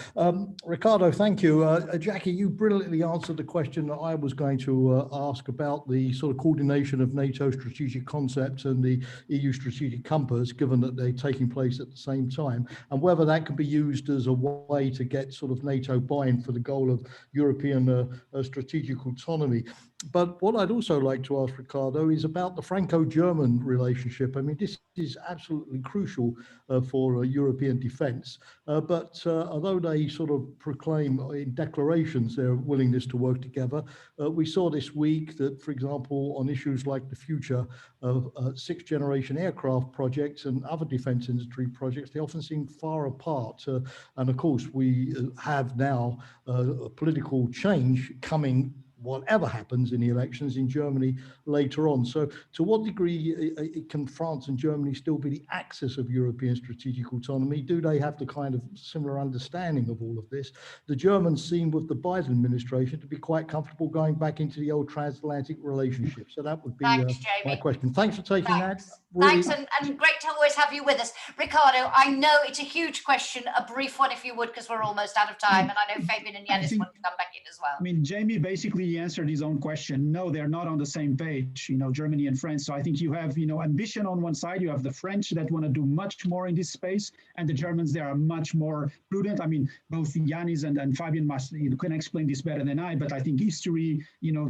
Ricardo, thank you. Jacki, you brilliantly answered the question that I was going to ask about the sort of coordination of NATO strategic concepts and the EU strategic compass, given that they're taking place at the same time, and whether that can be used as a way to get sort of NATO buy-in for the goal of European strategic autonomy. But what I'd also like to ask Ricardo is about the Franco-German relationship. This is absolutely crucial for European defence. But although they sort of proclaim in declarations their willingness to work together, we saw this week that, for example, on issues like the future of sixth-generation aircraft projects and other defence industry projects, they often seem far apart. And of course, we have now a political change coming, whatever happens in the elections in Germany later on. So to what degree can France and Germany still be the axis of European strategic autonomy? Do they have the kind of similar understanding of all of this? The Germans seem with the Biden administration to be quite comfortable going back into the old transatlantic relationship. So that would be my question. Thanks for taking that. Really. Thanks, and great to always have you with us. Ricardo, I know it's a huge question, a brief one if you would, because we're almost out of time, and I know Fabian and Janis want to come back in as well. Jamie basically answered his own question. No, they're not on the same page, Germany and France. So I think you have, ambition on one side, you have the French that want to do much more in this space, and the Germans, they are much more prudent. Both Janis and Fabian can explain this better than I, but I think history,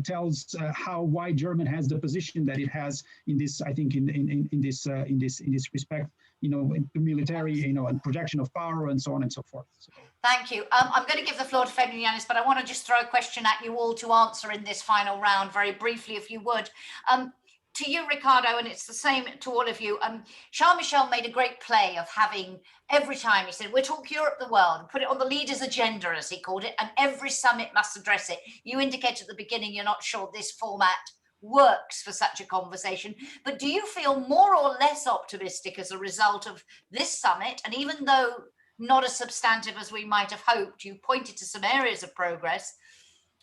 tells why Germany has the position that it has in this, I think, in this respect, into military, and projection of power and so on and so forth. So. Thank you. I'm going to give the floor to Fabian and Janis, but I want to just throw a question at you all to answer in this final round very briefly, if you would. To you, Ricardo, and it's the same to all of you. Charles Michel made a great play of having, every time he said, we'll talk Europe, the world, and put it on the leader's agenda, as he called it, and every summit must address it. You indicated at the beginning you're not sure this format works for such a conversation, but do you feel more or less optimistic as a result of this summit? And even though not as substantive as we might have hoped, you pointed to some areas of progress.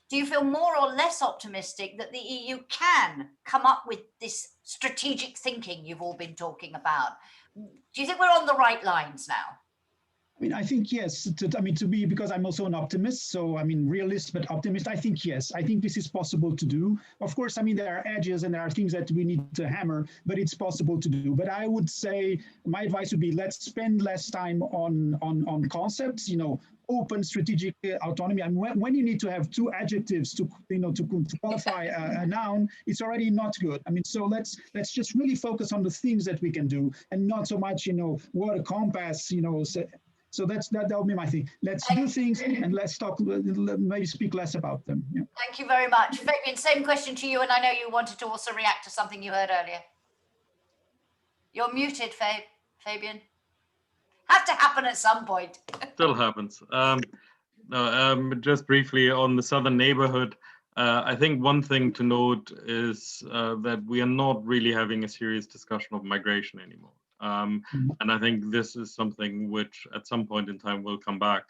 Do you feel more or less optimistic that the EU can come up with this strategic thinking you've all been talking about? Do you think we're on the right lines now? I think yes, to be, because I'm also an optimist, so realist but optimist, I think yes, I think this is possible to do. Of course, there are edges and there are things that we need to hammer, but it's possible to do. But I would say my advice would be, let's spend less time on concepts, open strategic autonomy. And when you need to have two adjectives to qualify a noun, it's already not good. So let's just really focus on the things that we can do, and not so much, what a compass, So that would be my thing. Let's do things and let's talk, maybe speak less about them. Yeah. Thank you very much. Fabian, same question to you, and I know you wanted to also react to something you heard earlier. You're muted, Fabian. Have to happen at some point. Still happens. Just briefly on the southern neighborhood, I think one thing to note is that we are not really having a serious discussion of migration anymore. And I think this is something which at some point in time will come back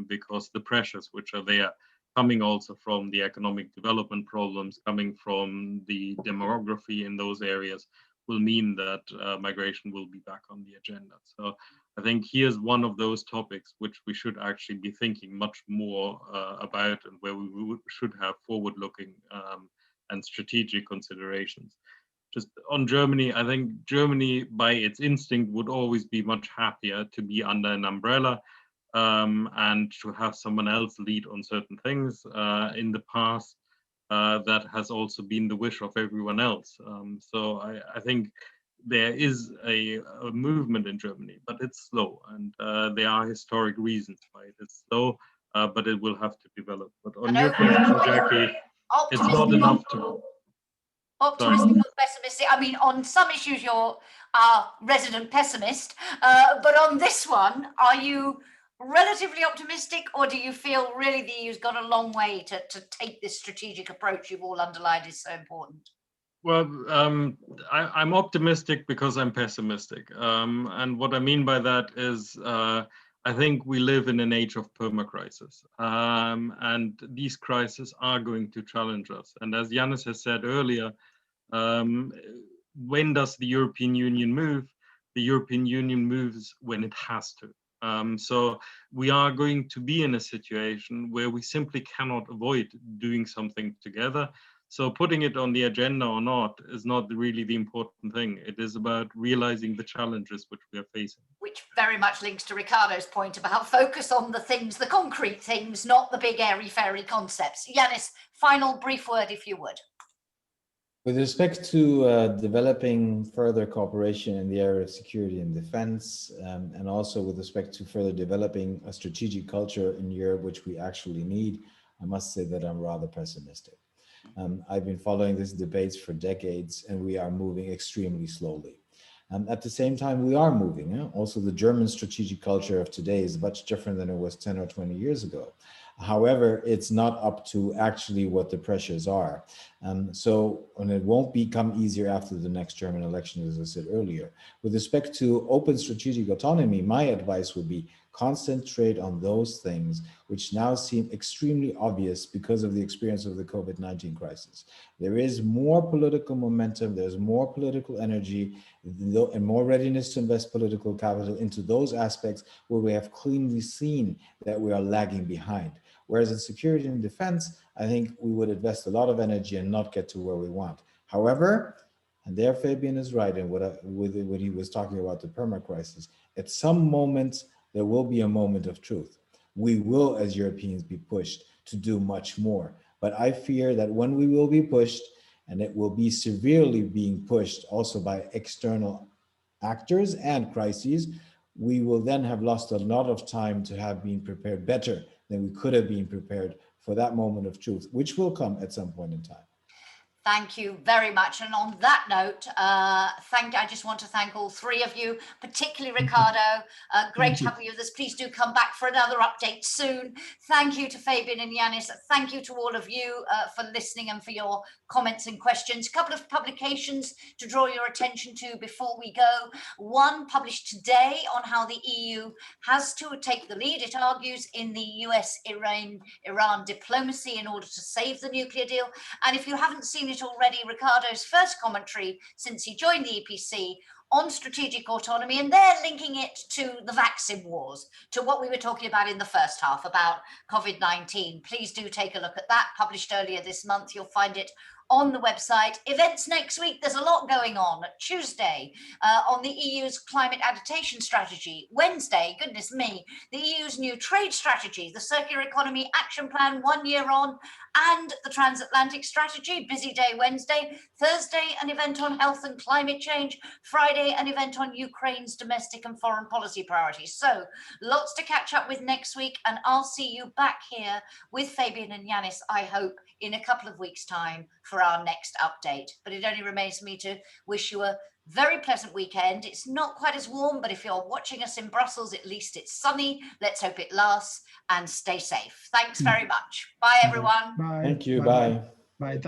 because the pressures which are there, coming also from the economic development problems, coming from the demography in those areas, will mean that migration will be back on the agenda. So I think here's one of those topics which we should actually be thinking much more about, and where we should have forward-looking and strategic considerations. Just on Germany, I think Germany, by its instinct, would always be much happier to be under an umbrella and to have someone else lead on certain things. In the past, that has also been the wish of everyone else. So I think there is a movement in Germany, but it's slow, and there are historic reasons why it is slow, but it will have to develop. But on your question, Jacki, it's not enough to... Optimistic or pessimistic? I mean, on some issues, you're our resident pessimist, but on this one, are you relatively optimistic, or do you feel really the EU's got a long way to take this strategic approach you've all underlined is so important? Well, I'm optimistic because I'm pessimistic. And what I mean by that is I think we live in an age of perma-crisis. And these crises are going to challenge us. And as Janis has said earlier, when does the European Union move? The European Union moves when it has to. So we are going to be in a situation where we simply cannot avoid doing something together. So putting it on the agenda or not is not really the important thing. It is about realizing the challenges which we are facing. Which very much links to Ricardo's point about focus on the things, the concrete things, not the big airy-fairy concepts. Janis, final brief word, if you would. With respect to developing further cooperation in the area of security and defense, and also with respect to further developing a strategic culture in Europe, which we actually need, I must say that I'm rather pessimistic. I've been following these debates for decades, and we are moving extremely slowly. At the same time, we are moving. Also, the German strategic culture of today is much different than it was 10 or 20 years ago. However, it's not up to actually what the pressures are. And it won't become easier after the next German election, as I said earlier. With respect to open strategic autonomy, my advice would be concentrate on those things which now seem extremely obvious because of the experience of the COVID-19 crisis. There is more political momentum, there's more political energy, and more readiness to invest political capital into those aspects where we have clearly seen that we are lagging behind. Whereas in security and defense, I think we would invest a lot of energy and not get to where we want. However, and there Fabian is right in what he was talking about the perma-crisis, at some moments, there will be a moment of truth. We will, as Europeans, be pushed to do much more. But I fear that when we will be pushed, and it will be severely being pushed also by external actors and crises, we will then have lost a lot of time to have been prepared better than we could have been prepared for that moment of truth, which will come at some point in time. Thank you very much. And on that note, I just want to thank all three of you, particularly Ricardo. Great to have you with us. Please do come back for another update soon. Thank you to Fabian and Janis. Thank you to all of you for listening and for your comments and questions. A couple of publications to draw your attention to before we go. One published today on how the EU has to take the lead, it argues, in the US-Iran diplomacy in order to save the nuclear deal. And if you haven't seen it already, Ricardo's first commentary since he joined the EPC on strategic autonomy, and they're linking it to the vaccine wars, to what we were talking about in the first half about COVID-19. Please do take a look at that, published earlier this month. You'll find it on the website. Events next week, there's a lot going on. Tuesday, on the EU's climate adaptation strategy. Wednesday, goodness me, the EU's new trade strategy, the Circular Economy Action Plan 1 year on, and the Transatlantic Strategy, busy day Wednesday. Thursday, an event on health and climate change. Friday, an event on Ukraine's domestic and foreign policy priorities. So lots to catch up with next week, and I'll see you back here with Fabian and Janis, I hope, in a couple of weeks' time for for our next update. But it only remains me to wish you a very pleasant weekend. It's not quite as warm, but if you're watching us in Brussels, at least it's sunny. Let's hope it lasts, and stay safe. Thanks very much. Bye, everyone. Bye. Thank you. Bye. Bye. Bye. Thank you.